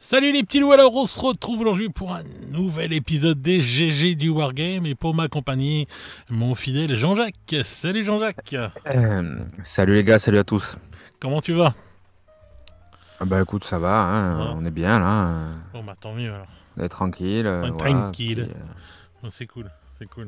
Salut les petits loups, alors on se retrouve aujourd'hui pour un nouvel épisode des GG du Wargame et pour m'accompagner, mon fidèle Jean-Jacques. Salut Jean-Jacques. Salut les gars, salut à tous. Comment tu vas? Ah bah écoute, ça va, Ça hein, va? on est bien là, Bon bah tant mieux alors. on est tranquille, On est voilà. tranquille. Bon, c'est cool, c'est cool.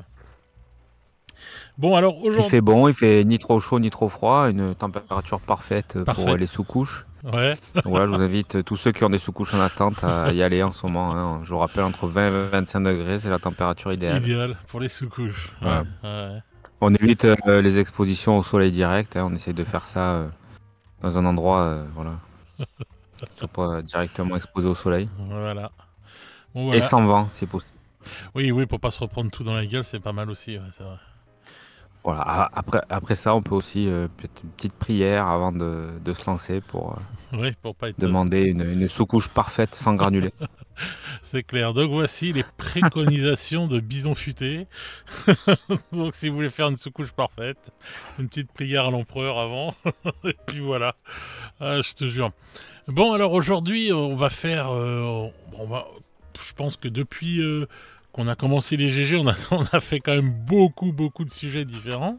Bon alors Il aujourd'hui... fait bon, il fait ni trop chaud ni trop froid, une température parfaite pour les Parfaite. sous-couches. Ouais, Donc voilà, je vous invite tous ceux qui ont des sous-couches en attente à y aller en ce moment, hein. Je vous rappelle, entre 20 et 25 degrés, c'est la température idéale. idéal pour les sous-couches. Ouais, Voilà. ouais. On évite les expositions au soleil direct, hein, on essaye de faire ça dans un endroit, voilà, qui soit pas directement exposé au soleil. Voilà. Bon Et voilà. sans vent, si possible. Oui, oui, pour pas se reprendre tout dans la gueule, c'est pas mal aussi, ouais, c'est vrai. Voilà, après ça, on peut aussi peut-être une petite prière avant de se lancer pour Oui, pour pas être... demander une sous-couche parfaite sans granulés. C'est clair. Donc voici les préconisations de Bison Futé. Donc si vous voulez faire une sous-couche parfaite, une petite prière à l'empereur avant, et puis voilà. Ah, je te jure. Bon alors aujourd'hui on va faire, je pense que depuis qu'on a commencé les GG, on a fait quand même beaucoup de sujets différents.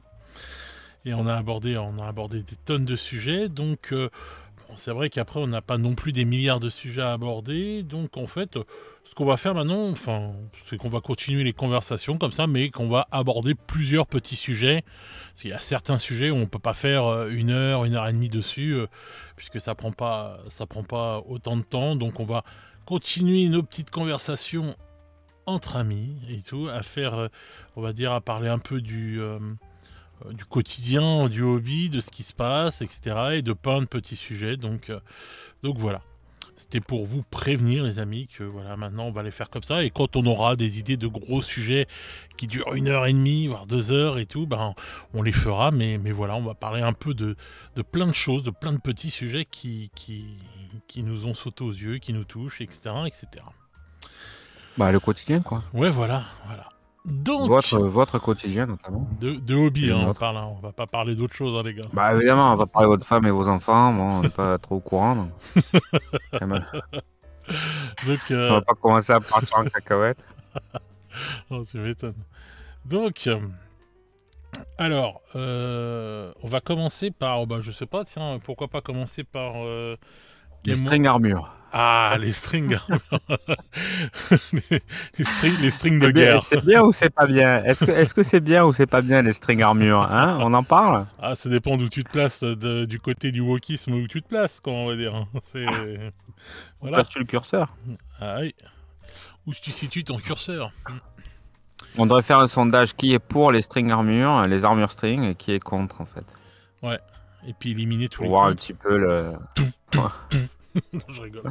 Et on a abordé des tonnes de sujets. Donc bon, c'est vrai qu'après on n'a pas non plus des milliards de sujets à aborder. Donc en fait, ce qu'on va faire maintenant, enfin, c'est qu'on va continuer les conversations comme ça, mais qu'on va aborder plusieurs petits sujets. Parce qu'il y a certains sujets où on peut pas faire une heure et demie dessus, puisque ça prend pas autant de temps. Donc on va continuer nos petites conversations entre amis et tout, à faire, on va dire, à parler un peu du quotidien, du hobby, de ce qui se passe, etc. Et de plein de petits sujets. Donc voilà. C'était pour vous prévenir, les amis, que voilà, maintenant on va les faire comme ça. Et quand on aura des idées de gros sujets qui durent 1 heure et demie, voire 2 heures et tout, ben, on les fera. Mais voilà, on va parler un peu de plein de choses, de plein de petits sujets qui nous ont sauté aux yeux, qui nous touchent, etc. etc. Bah, le quotidien, quoi. Ouais, voilà, voilà. Donc, Votre quotidien, notamment. de Et hobby, le hein, on nôtre. parle, hein, on va pas parler d'autre chose, hein, les gars. Bah, évidemment, on va parler de votre femme et vos enfants. Bon, on n'est pas trop au courant, donc. Quand même. Donc, On va pas commencer à partir en cacahuète. oh, tu m'étonnes. Donc, alors, on va commencer par, oh, bah, je sais pas, tiens, pourquoi pas commencer par Les Game strings armure. Ah, les strings, les strings de C'est bien, guerre. c'est bien ou c'est pas bien? Est-ce que c'est bien ou c'est pas bien les strings armure, hein? On en parle? Ah, ça dépend d'où tu te places, du côté du wokisme où tu te places, comment on va dire. Hein. C'est Où voilà. places-tu le curseur? Ah oui. Où tu situes ton curseur. On devrait faire un sondage qui est pour les strings armure, les armures strings, et qui est contre, en fait. Ouais. Et puis éliminer tous Pour les voir un comptes. petit peu le. Non, je rigole.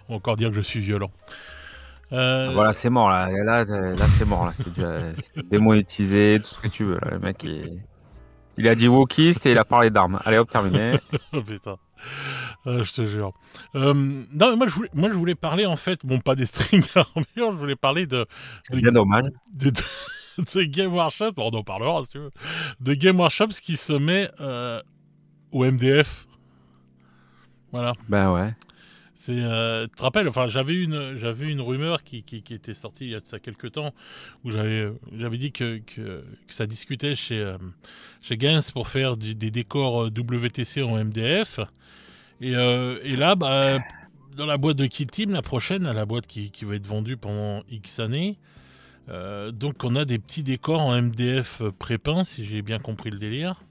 On va encore dire que je suis violent. Voilà, c'est mort là. Là, c'est mort là. C'est démonétisé, tout ce que tu veux. Là. Le mec, il a dit wokiste et il a parlé d'armes. Allez hop, terminé. Oh putain. Je te jure. Non, mais moi je voulais parler en fait, bon pas des strings armure, je voulais parler C'est bien dommage. de, de Game Workshop, on en parlera si tu veux, de Game Workshop ce qui se met au MDF. Voilà. Ben ouais. C'est, tu te rappelles, enfin j'avais une rumeur qui était sortie il y a de ça quelques temps où j'avais dit que ça discutait chez Games pour faire des décors WTC en MDF. Et là, bah, dans la boîte de Kill Team, la prochaine, la boîte qui va être vendue pendant X années, donc on a des petits décors en MDF pré-peints, si j'ai bien compris le délire.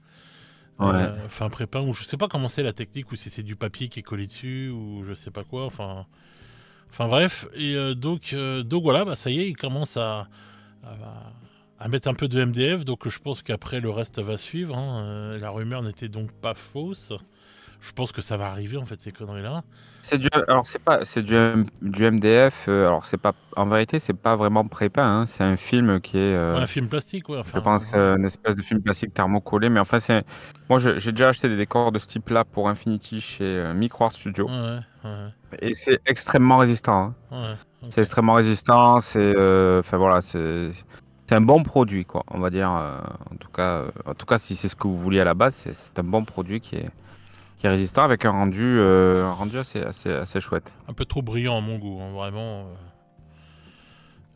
Ouais. Enfin, pré-peint, ou je sais pas comment c'est la technique, ou si c'est du papier qui est collé dessus, ou je sais pas quoi, enfin bref. Et donc voilà, bah, ça y est, il commence à mettre un peu de MDF, donc je pense qu'après le reste va suivre. Hein. La rumeur n'était donc pas fausse. Je pense que ça va arriver en fait ces conneries-là. Alors c'est du MDF. Alors c'est pas, en vérité, c'est pas vraiment pré-peint. Hein. C'est un film qui est, Un film plastique, ouais. je Enfin, pense, une espèce de film plastique thermocollé. Mais enfin, moi, j'ai déjà acheté des décors de ce type-là pour Infinity chez Micro Studio. ouais, Et c'est extrêmement résistant. Hein. ouais. C'est Ok. extrêmement résistant. Enfin voilà, c'est un bon produit, quoi. On va dire. En tout cas, si c'est ce que vous vouliez à la base, c'est un bon produit qui est qui est résistant avec un rendu assez chouette. Un peu trop brillant à mon goût, hein, vraiment.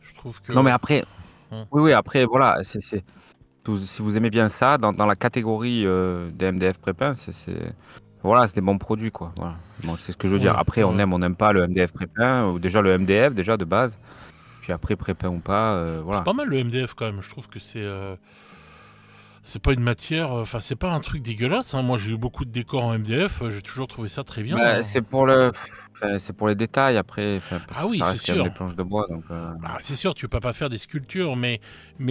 Je trouve que... Non, mais après, Hum. oui, après, voilà, si vous aimez bien ça, dans la catégorie des MDF prépins, voilà, c'est des bons produits, quoi. Voilà. Bon, c'est ce que je veux dire. Ouais, Après, on n'aime pas le MDF prépin, ou déjà le MDF, déjà de base. Puis après, prépin ou pas, c'est voilà. pas mal le MDF quand même. Je trouve que c'est pas une matière, enfin c'est pas un truc dégueulasse, hein. Moi j'ai eu beaucoup de décors en MDF, j'ai toujours trouvé ça très bien, Bah, hein. c'est pour les détails après, parce Ah que oui, ça c'est reste quand même des sûr. planches de bois, donc. Ah, c'est sûr, tu peux pas faire des sculptures, mais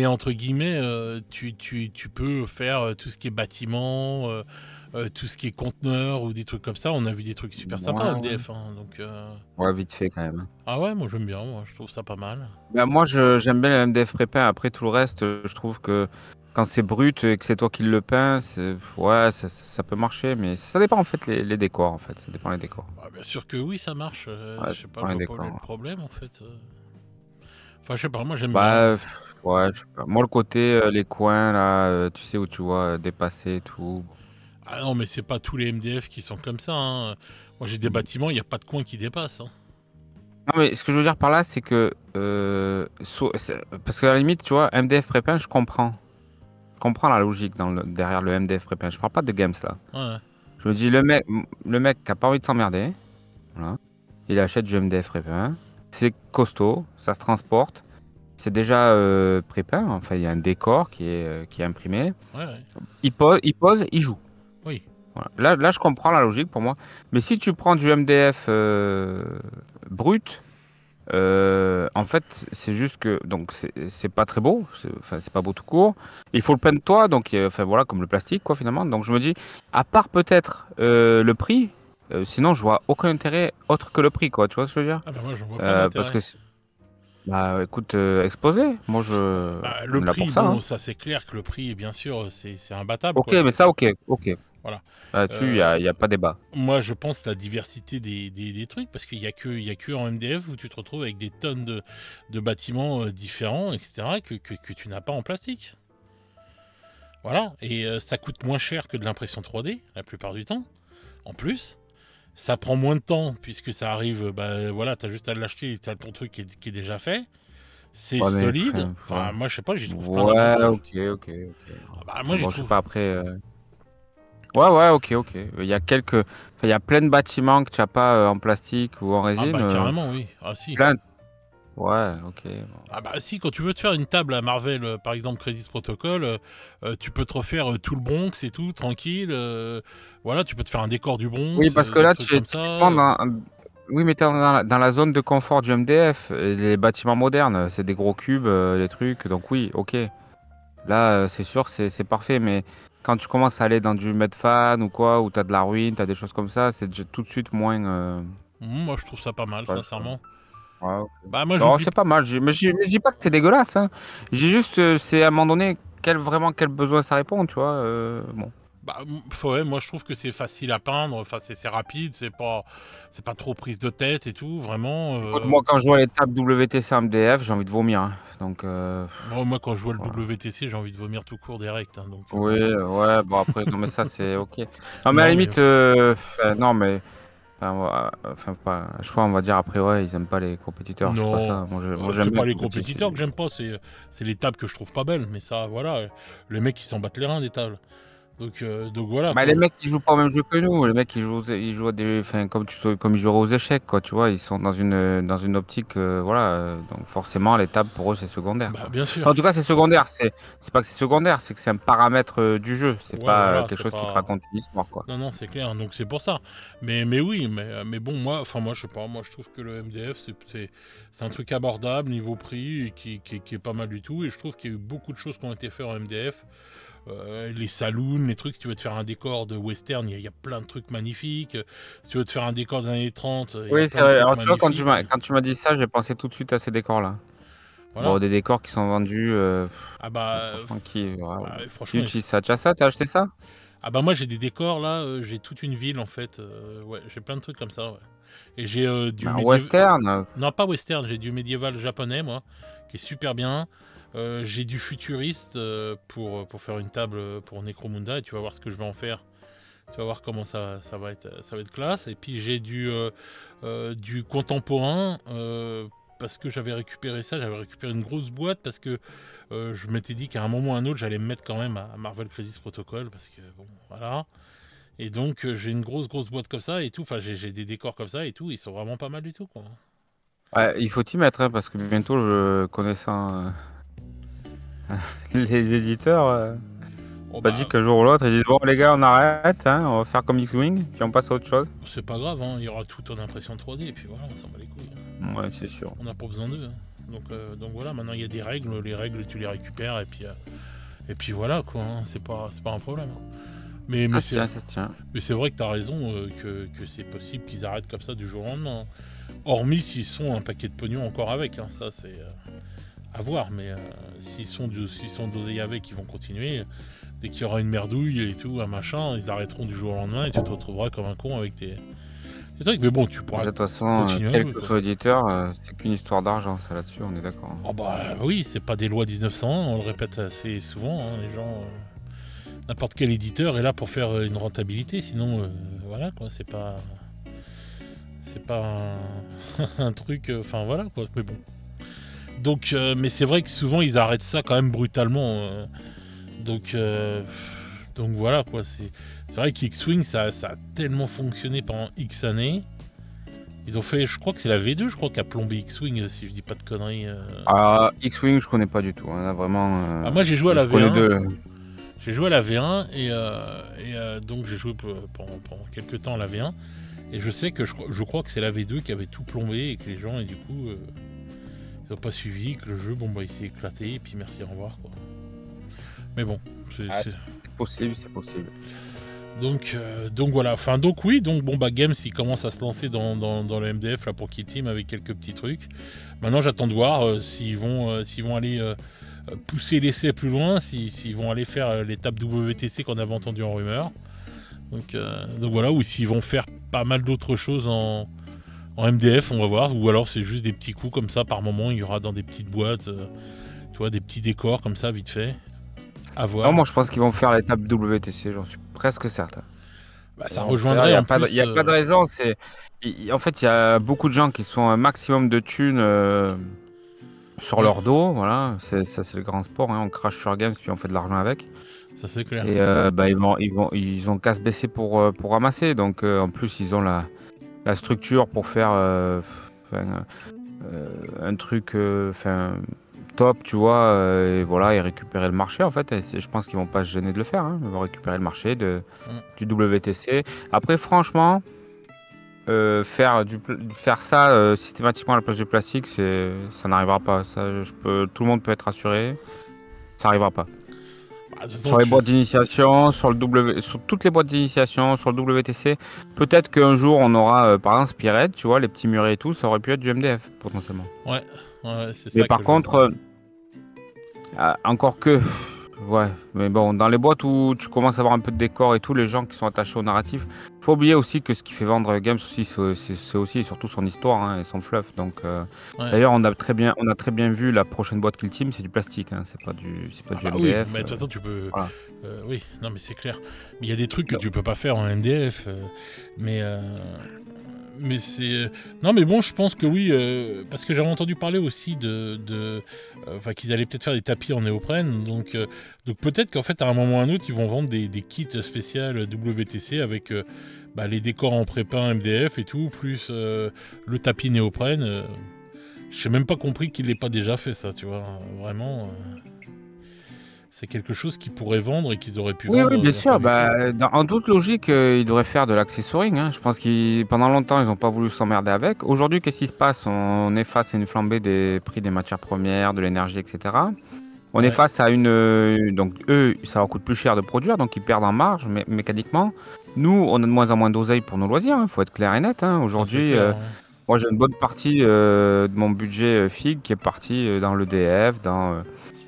entre guillemets, tu peux faire tout ce qui est bâtiment, tout ce qui est conteneur ou des trucs comme ça. On a vu des trucs super sympas en Ouais, ouais. MDF, hein, donc Ouais, vite fait quand même, hein. ah ouais, moi j'aime bien, moi je trouve ça pas mal. Bah, moi, j'aime bien le MDF prépin. Après, tout le reste, je trouve que quand c'est brut et que c'est toi qui le peins, ouais, ça peut marcher, mais ça dépend en fait les décors, en fait. Ça dépend les décors. Bah, bien sûr que oui, ça marche. Ouais, Je ça sais pas, dépend je les vois pas où est le décors. problème en fait. Enfin, je sais pas, moi j'aime bien. Bah, ouais, je sais pas. Moi, le côté, les coins, là, tu sais, où tu vois dépasser et tout. Ah non, mais c'est pas tous les MDF qui sont comme ça, hein. Moi j'ai des bâtiments, il n'y a pas de coin qui dépasse, hein. Non, mais ce que je veux dire par là, c'est que. Parce qu'à la limite, tu vois, MDF prépin, je comprends. Je comprends la logique derrière le MDF prépin. Je parle pas de games là. Ouais. Je me dis, le mec qui a pas envie de s'emmerder, voilà, il achète du MDF prépin. C'est costaud, ça se transporte. C'est déjà prépeint. Enfin, il y a un décor qui est imprimé. Ouais, ouais. Il pose, il joue. Oui. Voilà. Là, je comprends la logique pour moi. Mais si tu prends du MDF brut, en fait, c'est juste que donc c'est pas très beau, enfin c'est pas beau tout court. Il faut le peindre toi, donc enfin voilà comme le plastique quoi finalement. Donc je me dis, à part peut-être le prix, sinon je vois aucun intérêt autre que le prix quoi. Tu vois ce que je veux dire? Ah bah moi j'en vois pas Parce l'intérêt. que bah écoute, exposé. Moi Le on est là pour prix, ça, bon, hein. ça c'est clair que le prix, bien sûr, c'est imbattable, Ok, quoi. mais ça ok. Voilà. Là-dessus y a pas débat. Moi, je pense la diversité des trucs, parce qu'il y a que en MDF où tu te retrouves avec des tonnes de bâtiments différents, etc., que tu n'as pas en plastique. Voilà. Et ça coûte moins cher que de l'impression 3D, la plupart du temps. En plus, ça prend moins de temps, puisque ça arrive, bah voilà, t'as juste à l'acheter, t'as ton truc qui est déjà fait. C'est Ouais mais solide. Enfin, moi, je sais pas, j'y trouve plein ouais d'avantages. ok. Ah bah, moi, j'y Bon je sais trouve. pas après. Ouais, ok. Il y a enfin, il y a plein de bâtiments que tu n'as pas en plastique ou en Ah résine. bah, carrément, oui. Ah si. Plein. Ouais, ok. Bon. Ah bah si, quand tu veux te faire une table à Marvel, par exemple Crisis Protocol, tu peux te refaire tout le Bronx et tout, tranquille. Voilà, tu peux te faire un décor du Bronx, Oui, parce que des là, trucs comme typiquement, ça. oui, mais t'es dans la zone de confort du MDF. Les bâtiments modernes, c'est des gros cubes, les trucs. Donc oui, ok. Là, c'est sûr, c'est parfait. Mais quand tu commences à aller dans du Medfan ou quoi, où tu as de la ruine, tu as des choses comme ça, c'est déjà tout de suite moins. Moi, je trouve ça pas mal, Ouais, sincèrement. ouais, ok. Bah moi, Non, j'oublie. c'est pas mal. Mais je dis pas que c'est dégueulasse, hein. J'ai juste, c'est à un moment donné, vraiment quel besoin ça répond, tu vois. Bon. Bah, ouais, moi, je trouve que c'est facile à peindre. Enfin, c'est rapide, c'est pas trop prise de tête et tout, vraiment. Écoute, moi, quand je vois les tables WTC MDF, j'ai envie de vomir, hein. Donc, Moi, quand je vois le voilà. WTC, j'ai envie de vomir tout court direct, hein, donc Oui, bon. ouais, bon, après, non, mais ça, c'est ok. Non, mais à la Non, mais limite, non, mais. Enfin, pas, je crois, on va dire après, ouais, ils aiment pas les compétiteurs, c'est pas non, ça. Moi j'aime c'est bien pas les les compétitions. compétiteurs que j'aime pas, c'est les tables que je trouve pas belles. Mais ça, voilà, les mecs ils s'en battent les reins des tables. Donc voilà Bah, les quoi. mecs qui jouent pas au même jeu que nous, les mecs ils jouent à des, enfin, comme ils joueraient aux échecs, quoi, tu vois, ils sont dans une optique, voilà, donc forcément les tables pour eux c'est secondaire, Bah quoi. bien sûr. Enfin, en tout cas c'est secondaire, c'est pas que c'est secondaire, c'est que c'est un paramètre du jeu, c'est Ouais, pas voilà, quelque c'est chose qui te pas. raconte une histoire, quoi. Non, non, c'est clair. Donc c'est pour ça. Mais oui, mais bon, moi je sais pas. Moi je trouve que le MDF c'est un truc abordable niveau prix et qui est pas mal du tout. Et je trouve qu'il y a eu beaucoup de choses qui ont été faites en MDF. Les saloons, les trucs, si tu veux te faire un décor de western, il y a plein de trucs magnifiques. Si tu veux te faire un décor des années 30, il y a Oui, c'est plein de vrai. trucs Alors tu vois, magnifiques. quand tu m'as dit ça, j'ai pensé tout de suite à ces décors-là. Bon, Voilà. des décors qui sont vendus, Ah bah, franchement, qui franchement, utilise ça? Tu as ça? T'as acheté ça? ah bah moi j'ai des décors là, j'ai toute une ville en fait. Ouais, j'ai plein de trucs comme ça. Ouais. Et j'ai du Bah, médiéval. western. Non, pas western, j'ai du médiéval japonais, moi, qui est super bien. J'ai du futuriste pour faire une table pour Necromunda, et tu vas voir ce que je vais en faire. Tu vas voir comment ça va être classe. Et puis j'ai du contemporain parce que j'avais récupéré une grosse boîte parce que je m'étais dit qu'à un moment ou à un autre j'allais me mettre quand même à Marvel Crisis Protocol parce que bon voilà. Et donc j'ai une grosse boîte comme ça et tout. Enfin j'ai des décors comme ça et tout. Ils sont vraiment pas mal du tout quoi. Ouais, il faut t'y mettre hein, parce que bientôt, connaissant les éditeurs, Oh pas dit bah qu'un jour ou l'autre, ils disent bon les gars, on arrête, hein, on va faire comme X-Wing, puis on passe à autre chose. c'est pas grave, hein, il y aura tout en impression 3D et puis voilà, on s'en bat les couilles. Ouais, c'est sûr. On n'a pas besoin d'eux. Hein. Donc voilà, maintenant il y a des règles, les règles tu les récupères et puis voilà quoi, hein, c'est pas un problème. Hein. Mais Ça se tient. Mais c'est vrai que t'as raison que c'est possible qu'ils arrêtent comme ça du jour au lendemain. Hein. Hormis s'ils sont un paquet de pognon encore avec, hein, ça c'est à voir. Mais s'ils sont dosés avec, ils vont continuer. Dès qu'il y aura une merdouille et tout, un machin, ils arrêteront du jour au lendemain et tu te retrouveras comme un con avec tes trucs. Mais bon, tu pourras De toute façon, continuer à quel jouer, que quoi. soit l'éditeur, c'est qu'une histoire d'argent, ça là-dessus, on est d'accord. Hein. Oh bah oui, c'est pas des lois 1901, on le répète assez souvent, hein, les gens. N'importe quel éditeur est là pour faire une rentabilité, sinon voilà quoi, c'est pas un truc, enfin voilà quoi, mais bon. Donc, mais c'est vrai que souvent ils arrêtent ça quand même brutalement. Donc voilà quoi, c'est vrai qu'X-Wing ça a tellement fonctionné pendant X années. Ils ont fait, je crois que c'est la V2, je crois, qui a plombé X-Wing, si je dis pas de conneries. Ah, X-Wing, je connais pas du tout. Hein, là, vraiment. Ah, moi j'ai joué à la je connais V1. deux. J'ai joué à la V1 et donc j'ai joué pendant quelques temps à la V1 et je sais que je crois que c'est la V2 qui avait tout plombé et que les gens et du coup ils n'ont pas suivi, que le jeu bon bah il s'est éclaté et puis merci au revoir quoi. Mais bon, c'est possible, c'est possible. Donc voilà, enfin donc oui, donc bon bah Games il commence à se lancer dans le MDF là pour Kill Team avec quelques petits trucs. Maintenant j'attends de voir s'ils vont aller pousser l'essai plus loin, s'ils vont aller faire l'étape WTC qu'on avait entendu en rumeur. Donc voilà, ou s'ils vont faire pas mal d'autres choses en MDF, on va voir, ou alors c'est juste des petits coups comme ça par moment, il y aura dans des petites boîtes, tu vois, des petits décors comme ça vite fait. À voir. Non, moi je pense qu'ils vont faire l'étape WTC, j'en suis presque certain. Bah, ça rejoindrait en plus. Il n'y a pas de raison. En fait, il y a beaucoup de gens qui sont un maximum de thunes sur leur dos. Voilà, c'est le grand sport. Hein. On crache sur Games puis on fait de l'argent avec. Ça c'est clair. Et ils ont qu'à se baisser pour ramasser. Donc en plus, ils ont la structure pour faire un truc top, tu vois, et voilà, et récupérer le marché en fait. Et je pense qu'ils vont pas se gêner de le faire. Hein. Ils vont récupérer le marché du WTC. Après, franchement, faire ça systématiquement à la place du plastique, ça n'arrivera pas. Tout le monde peut être rassuré. Ça n'arrivera pas. Bah, sur les boîtes d'initiation, sur toutes les boîtes d'initiation, sur le WTC, peut-être qu'un jour on aura, par exemple, Spirit, tu vois, les petits murets et tout, ça aurait pu être du MDF potentiellement. Ouais, c'est ça. Mais par contre, encore que, ouais, mais bon, dans les boîtes où tu commences à avoir un peu de décor et tout, les gens qui sont attachés au narratif, faut oublier aussi que ce qui fait vendre Games aussi, c'est aussi et surtout son histoire hein, et son fluff. Donc, d'ailleurs, on a très bien vu la prochaine boîte Kill Team, c'est du plastique, hein, c'est pas du MDF. Oui, mais de toute façon, tu peux. Voilà. Oui, non, mais c'est clair. Mais il y a des trucs que tu peux pas faire en MDF, mais c'est non mais bon je pense que oui parce que j'avais entendu parler aussi qu'ils allaient peut-être faire des tapis en néoprène donc peut-être qu'en fait à un moment ou à un autre ils vont vendre des kits spéciaux WTC avec les décors en prépin MDF et tout plus le tapis néoprène j'ai même pas compris qu'il l'ait pas déjà fait ça tu vois vraiment c'est quelque chose qu'ils pourraient vendre et qu'ils auraient pu vendre. Oui, bien sûr. En toute logique, ils devraient faire de l'accessoring. Hein. Je pense que pendant longtemps, ils n'ont pas voulu s'emmerder avec. Aujourd'hui, qu'est-ce qui se passe? On est face à une flambée des prix des matières premières, de l'énergie, etc. On est face à donc, eux, ça leur coûte plus cher de produire, donc ils perdent en marge mécaniquement. Nous, on a de moins en moins d'oseille pour nos loisirs. Il faut être clair et net. Hein. Aujourd'hui, moi, j'ai une bonne partie de mon budget FIG qui est partie dans l'EDF,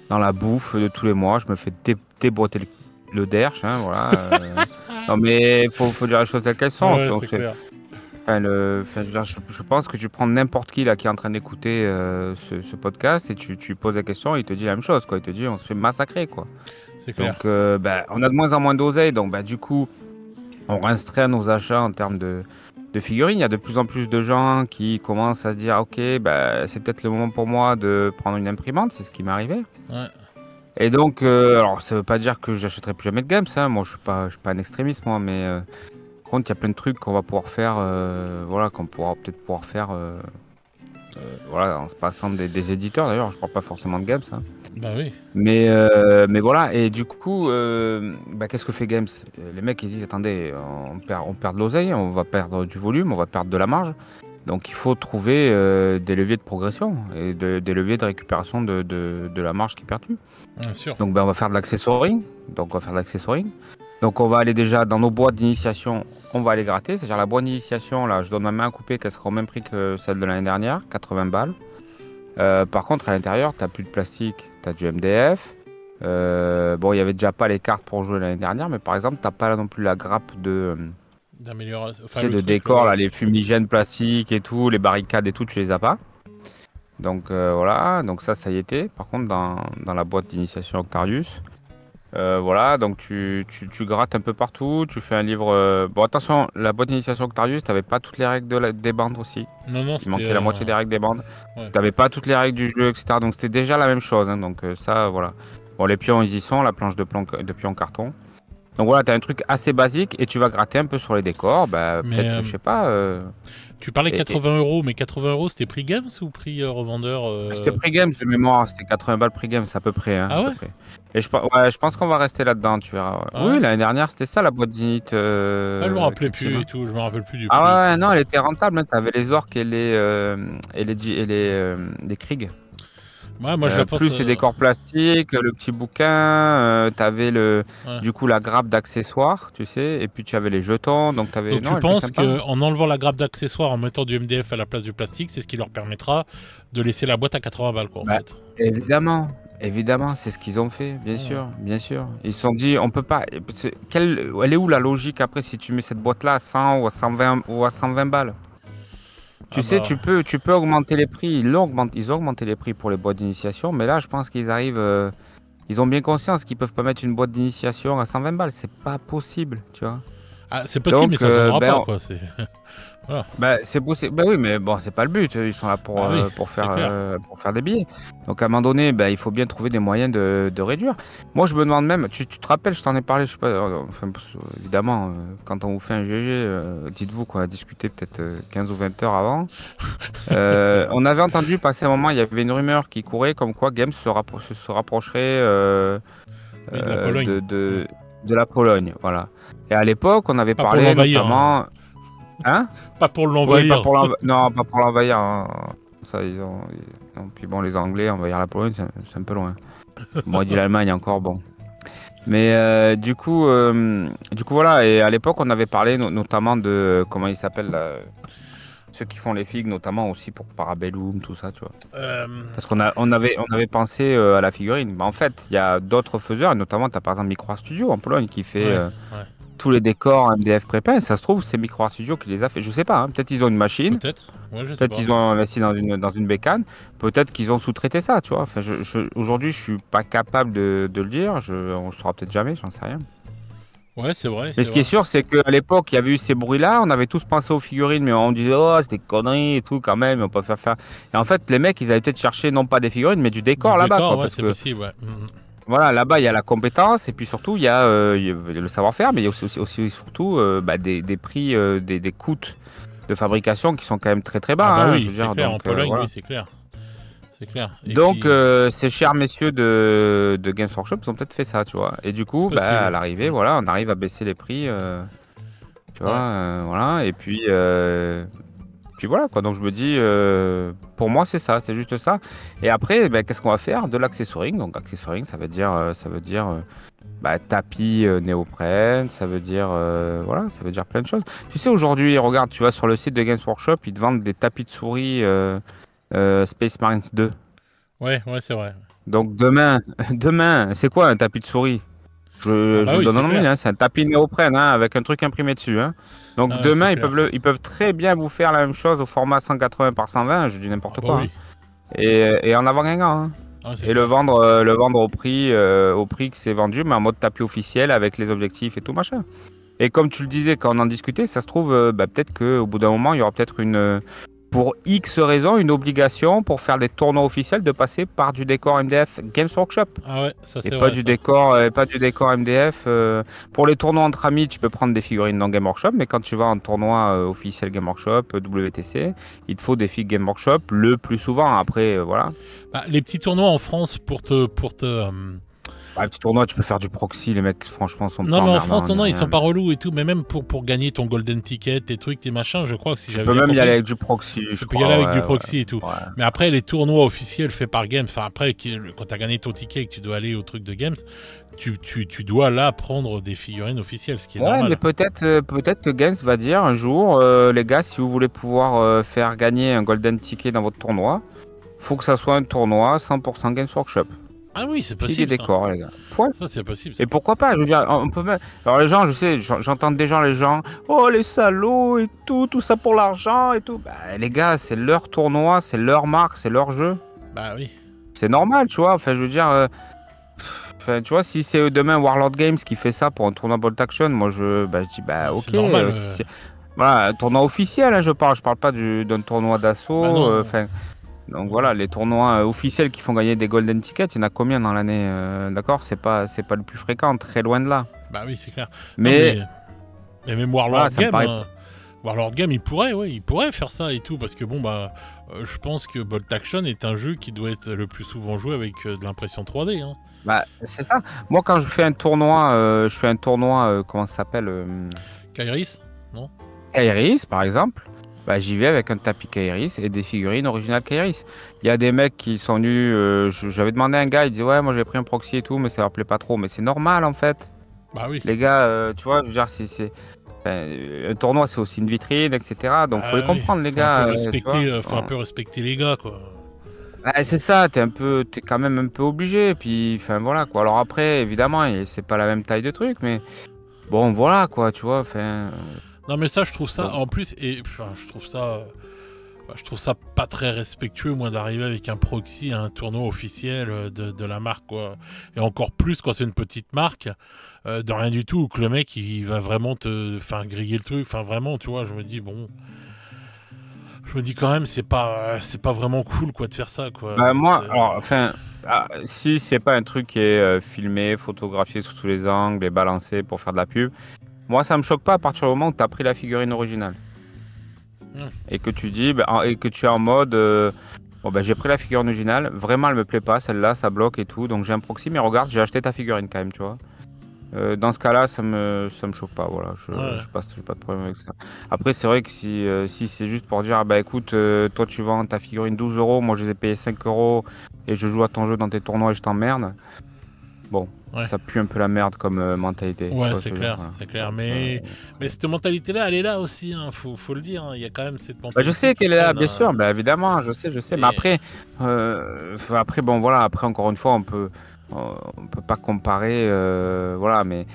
dans la bouffe de tous les mois, je me fais déboîter le derche, hein, voilà. Non mais faut dire les choses telles qu'elles sont. Ouais, c'est clair. Je pense que tu prends n'importe qui là qui est en train d'écouter ce podcast et tu poses la question, il te dit la même chose, quoi. Il te dit on se fait massacrer, quoi. C'est clair. Donc on a de moins en moins d'oseille, donc du coup on restreint nos achats en termes de figurines. Il y a de plus en plus de gens qui commencent à se dire, ok, bah, c'est peut-être le moment pour moi de prendre une imprimante, c'est ce qui m'est arrivé. Ouais. Et donc, alors ça veut pas dire que j'achèterai plus jamais de games, hein. Moi je suis pas un extrémiste moi, mais par contre il y a plein de trucs qu'on va pouvoir faire, voilà, qu'on pourra peut-être pouvoir faire, voilà, en se passant des éditeurs d'ailleurs. Je parle pas forcément de games, hein. Bah oui. Mais voilà, et du coup, bah, qu'est-ce que fait Games? Les mecs ils disent attendez, on perd de l'oseille, on va perdre du volume, on va perdre de la marge. Donc il faut trouver des leviers de progression et des leviers de récupération de la marge qui est perdue. Bien sûr. Donc ben, on va faire de l'accessoring. Donc on va aller déjà dans nos boîtes d'initiation, on va aller gratter. C'est-à-dire la boîte d'initiation, là, je donne ma main à couper qu'elle sera au même prix que celle de l'année dernière, 80 balles. Par contre, à l'intérieur, tu n'as plus de plastique, tu as du MDF. Bon, il n'y avait déjà pas les cartes pour jouer l'année dernière, mais par exemple, tu n'as pas là non plus la grappe D'amélioration. tu sais, de décor, là, les fumigènes plastiques et tout, les barricades et tout, tu les as pas. Donc voilà, donc ça y était. Par contre, dans la boîte d'initiation Octarius, voilà, donc tu grattes un peu partout, tu fais un livre. Bon, attention, la boîte d'initiation Octarius, tu n'avais pas toutes les règles des bandes aussi. Non, Il manquait la moitié des règles des bandes. Ouais. Tu n'avais pas toutes les règles du jeu, etc. Donc c'était déjà la même chose, hein. Donc ça, voilà. Bon, les pions, ils y sont, la planche de pions carton. Donc voilà, tu as un truc assez basique et tu vas gratter un peu sur les décors. Bah, peut-être, je sais pas. Tu parlais 80 €, mais 80 € c'était prix Games ou prix revendeur C'était prix Games de mémoire, c'était 80 balles prix Games à peu près. Hein, Ah ouais, à peu près. Et je pense qu'on va rester là-dedans, tu verras. Ouais. Ah Oui, ouais, l'année dernière, c'était ça la boîte d'init. je me rappelais plus Ultima. et tout, je me rappelle plus du prix. Ah ouais, non, elle était rentable. Hein. Tu avais les orques et les Krieg. Ouais, moi je la pense. Plus les décors plastiques, le petit bouquin, t'avais Ouais. du coup la grappe d'accessoires, tu sais, et puis tu avais les jetons, donc t'avais. Donc Non, tu elle était penses sympa. qu'en enlevant la grappe d'accessoires, en mettant du MDF à la place du plastique, c'est ce qui leur permettra de laisser la boîte à 80 balles, quoi, en Bah, fait. évidemment, c'est ce qu'ils ont fait, bien Ouais. sûr, bien sûr. Ils se sont dit, on peut pas. Elle est où la logique après si tu mets cette boîte-là à 100 ou à 120 ou à 120 balles? Tu Ah sais, bah, tu peux augmenter les prix. Ils ont augmenté les prix pour les boîtes d'initiation, mais là, je pense qu'ils arrivent. Ils ont bien conscience qu'ils peuvent pas mettre une boîte d'initiation à 120 balles. C'est pas possible, tu vois. ah, c'est possible, Donc, mais ça se vendra pas, quoi. C'est... Voilà. bah, c'est possible. Bah oui, mais bon, c'est pas le but. Ils sont là Ah oui, pour c'est clair. pour faire des billets. Donc, à un moment donné, bah, il faut bien trouver des moyens de réduire. Moi, je me demande même, tu te rappelles, je t'en ai parlé, je sais pas, enfin, évidemment, quand on vous fait un GG, dites-vous qu'on a discuté peut-être 15 ou 20 heures avant. On avait entendu passer un moment, il y avait une rumeur qui courait comme quoi Games se rapprocherait Oui, de la Pologne. de la Pologne. Voilà. Et à l'époque, on avait Pas pour parlé l'envahir, notamment. Hein? Pas pour Oui, l'envahir. non, pas pour l'envahir. Hein. Ça, non, puis bon, les Anglais, envahir la Pologne, c'est un peu loin. Moi, je dis l'Allemagne encore, bon. Mais du coup, voilà. Et à l'époque, on avait parlé notamment de comment ils s'appellent ceux qui font les figues, notamment aussi pour Parabellum, tout ça, tu vois. Parce on avait pensé à la figurine. Mais en fait, il y a d'autres faiseurs, et notamment, tu as par exemple Micro Studio en Pologne qui fait. Ouais, ouais. Tous les décors MDF prépeints, ça se trouve, c'est Micro Studio qui les a fait. Je sais pas, hein. Peut-être ils ont une machine, Peut-être. Ouais, je sais peut-être pas. qu'ils ont investi dans une bécane, peut-être qu'ils ont sous-traité ça, tu vois. Enfin, aujourd'hui, je suis pas capable de le dire, on le saura peut-être jamais, j'en sais rien. Ouais, c'est vrai. Mais ce qui est sûr, c'est qu'à l'époque, il y avait eu ces bruits-là, on avait tous pensé aux figurines, mais on disait, oh, c'est des conneries et tout, quand même, on peut faire. Et en fait, les mecs, ils avaient peut-être cherché non pas des figurines, mais du décor là-bas, quoi. Ouais, Parce c'est que possible, ouais. voilà, là-bas, il y a la compétence et puis surtout, il y a le savoir-faire, mais il y a aussi surtout bah, des prix, des coûts de fabrication qui sont quand même très très bas. Ah bah Hein, oui, je veux c'est dire, clair, en donc, Pologne, voilà. oui, c'est clair. C'est clair. Et Donc, puis, ces chers messieurs de Games Workshop, ils ont peut-être fait ça, tu vois. Et du coup, c'est bah, à possible. l'arrivée, voilà, on arrive à baisser les prix, tu vois, Ouais. voilà. Et puis voilà, quoi. Donc, je me dis, pour moi, c'est ça, c'est juste ça. Et après, bah, qu'est-ce qu'on va faire? De l'accessoring. Donc, accessoring, ça veut dire, bah, tapis néoprène, ça veut dire voilà, ça veut dire plein de choses. Tu sais, aujourd'hui, regarde, tu vas sur le site de Games Workshop, ils te vendent des tapis de souris Space Marines 2. Ouais, c'est vrai. Donc demain, c'est quoi un tapis de souris? Ah Je bah vous le oui, donne c'est en mille, clair. hein, c'est un tapis néoprène hein, avec un truc imprimé dessus. Hein. Donc Ah ouais, c'est demain, clair. ils peuvent très bien vous faire la même chose au format 180 par 120, je dis Ah n'importe bah quoi. oui. Hein. Et en avant un gant. Hein. Ah, c'est Et clair. le vendre au prix que c'est vendu, mais en mode tapis officiel avec les objectifs et tout machin. Et comme tu le disais, quand on en discutait, ça se trouve, peut-être qu'au bout d'un moment, il y aura peut-être pour X raisons, une obligation pour faire des tournois officiels de passer par du décor MDF Games Workshop. Ah ouais, ça Et c'est vrai, ça. pas du décor MDF. Pour les tournois entre amis, tu peux prendre des figurines dans Game Workshop, mais quand tu vas en tournoi officiel Game Workshop, WTC, il te faut des figues Game Workshop le plus souvent. Après, voilà. Bah, les petits tournois en France Petit tournoi, tu peux faire du proxy, les mecs, franchement, sont Non, pas mais en emmerdants, France, ni non, ils rien. sont pas relous et tout, mais même pour gagner ton golden ticket, tes trucs, tes machins, je crois que si Tu j'avais peux bien même y aller compris, avec du proxy, je tu peux y aller crois. avec du Ouais, proxy et tout. ouais. Mais après, les tournois officiels faits par Games, enfin après, quand t'as gagné ton ticket et que tu dois aller au truc de Games, tu dois là prendre des figurines officielles, ce qui est Ouais, mais normal. peut-être que Games va dire un jour, les gars, si vous voulez pouvoir faire gagner un golden ticket dans votre tournoi, faut que ça soit un tournoi 100% Games Workshop. Ah oui, c'est Figue et possible ça. décor, les gars. Point. Ça, c'est possible ça. Et pourquoi pas? Je veux dire, on peut même. Alors les gens, je sais, j'entends des gens, les gens, oh les salauds et tout ça pour l'argent et tout. Bah les gars, c'est leur tournoi, c'est leur marque, c'est leur jeu. Bah oui. C'est normal, tu vois. Enfin, je veux dire, enfin, tu vois, si c'est demain Warlord Games qui fait ça pour un tournoi Bolt Action, moi je dis bah Ouais, ok. c'est normal. Voilà, un tournoi officiel, hein, je parle pas d'un tournoi Bah d'assaut. non. Enfin, donc voilà, les tournois officiels qui font gagner des golden tickets, il y en a combien dans l'année? D'accord, c'est pas le plus fréquent, très loin de là. Bah oui, c'est clair. Non, Mais mais même voilà, Warlord ça me Game, paraît. Warlord Game, il pourrait faire ça et tout, parce que bon, je pense que Bolt Action est un jeu qui doit être le plus souvent joué avec de l'impression 3D. Hein. Bah, c'est ça. Moi, quand je fais un tournoi, comment ça s'appelle? Kairis, non? Kairis, par exemple. Bah, j'y vais avec un tapis Kairis et des figurines originales Kairis. Il y a des mecs qui sont venus. J'avais demandé à un gars, il disait ouais, moi j'ai pris un proxy et tout, mais ça leur plaît pas trop. Mais c'est normal en fait. Bah oui. Les gars, tu vois, je veux dire, enfin, un tournoi, c'est aussi une vitrine, etc. Donc faut les Ah oui. comprendre, les Faut gars. un peu Tu vois. respecter, faut un peu respecter les gars, quoi. C'est ça, t'es quand même un peu obligé. Puis, enfin voilà quoi. Alors après, évidemment, c'est pas la même taille de truc, mais bon, voilà quoi, tu vois. Enfin, Non, mais ça, je trouve ça, bon. en plus, et enfin, je trouve ça pas très respectueux, moi, d'arriver avec un proxy à un tournoi officiel de la marque, quoi. Et encore plus quand c'est une petite marque, de rien du tout, ou que le mec, il va vraiment griller le truc. Enfin, vraiment, tu vois, je me dis, bon. Je me dis quand même, c'est pas vraiment cool, quoi, de faire ça, quoi. Bah, moi, C'est- alors, enfin, si c'est pas un truc qui est filmé, photographié sous tous les angles et balancé pour faire de la pub, moi ça me choque pas à partir du moment où tu as pris la figurine originale. Et que tu dis, et que tu es en mode, bon, j'ai pris la figurine originale, vraiment elle me plaît pas, celle-là, ça bloque et tout, donc j'ai un proxy, mais regarde, j'ai acheté ta figurine quand même, tu vois. Dans ce cas-là, ça me choque pas, voilà, Ouais. j'ai pas de problème avec ça. Après, c'est vrai que si c'est juste pour dire, bah écoute, toi tu vends ta figurine 12 euros, moi je les ai payés 5 euros et je joue à ton jeu dans tes tournois et je t'emmerde, bon, Ouais. ça pue un peu la merde comme mentalité. tu Ouais, vois ce c'est que je veux clair, dire, c'est clair. Mais cette mentalité-là, elle est là aussi, hein, faut le dire. Hein. Il y a quand même cette bah, mentalité je sais qui qu'elle est là, traîne. bien sûr, bah, évidemment, je sais, mais Et- après, bon, voilà, après, encore une fois, on peut pas comparer, voilà, mais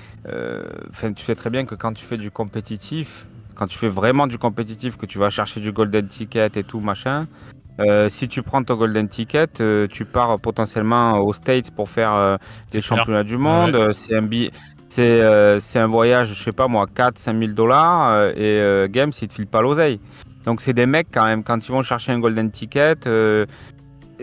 tu sais très bien que quand tu fais du compétitif, quand tu fais vraiment du compétitif, que tu vas chercher du golden ticket et tout, machin, si tu prends ton golden ticket, tu pars potentiellement aux States pour faire C'est des clair. championnats du Ouais, monde, ouais. c'est un voyage, je sais pas moi, 4 000 à 5 000 $ et Games, ils te filent pas l'oseille. Donc c'est des mecs quand même, quand ils vont chercher un golden ticket,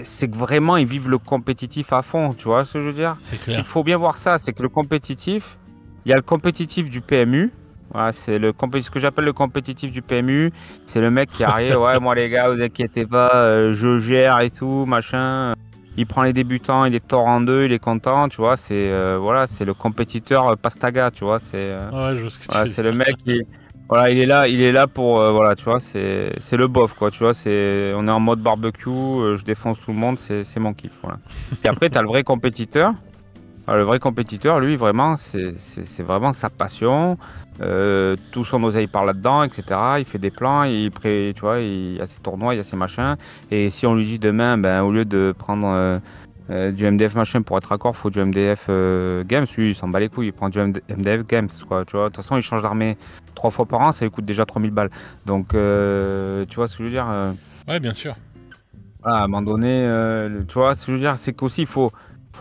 c'est que vraiment ils vivent le compétitif à fond, tu vois ce que je veux dire? C'est Il clair. faut bien voir ça, c'est que le compétitif, il y a le compétitif du PMU. Voilà, c'est ce que j'appelle le compétitif du PMU. C'est le mec qui arrive, ouais, moi les gars, vous inquiétez pas, je gère et tout, machin. Il prend les débutants, il les tord en deux, il est content, tu vois. Voilà, c'est le compétiteur Pastaga, tu vois. Ouais, je vois ce que tu Voilà, veux c'est dire. le mec qui, voilà, il est là pour, voilà, tu vois, c'est le bof, quoi, tu vois. On est en mode barbecue, je défonce tout le monde, c'est mon kiff, voilà. Et après, t'as le vrai compétiteur. Le vrai compétiteur, lui, vraiment, c'est vraiment sa passion. Tout son oseille part là-dedans, etc. Il fait des plans, tu vois, il a ses tournois, il a ses machins. Et si on lui dit demain, au lieu de prendre du MDF machin pour être accord, faut du MDF Games, lui, il s'en bat les couilles, il prend du MDF Games, quoi. Tu vois, de toute façon, il change d'armée 3 fois par an, ça lui coûte déjà 3000 balles. Donc, tu vois ce que je veux dire Ouais, bien sûr. voilà, à un moment donné, tu vois, ce que je veux dire, c'est qu'aussi, faut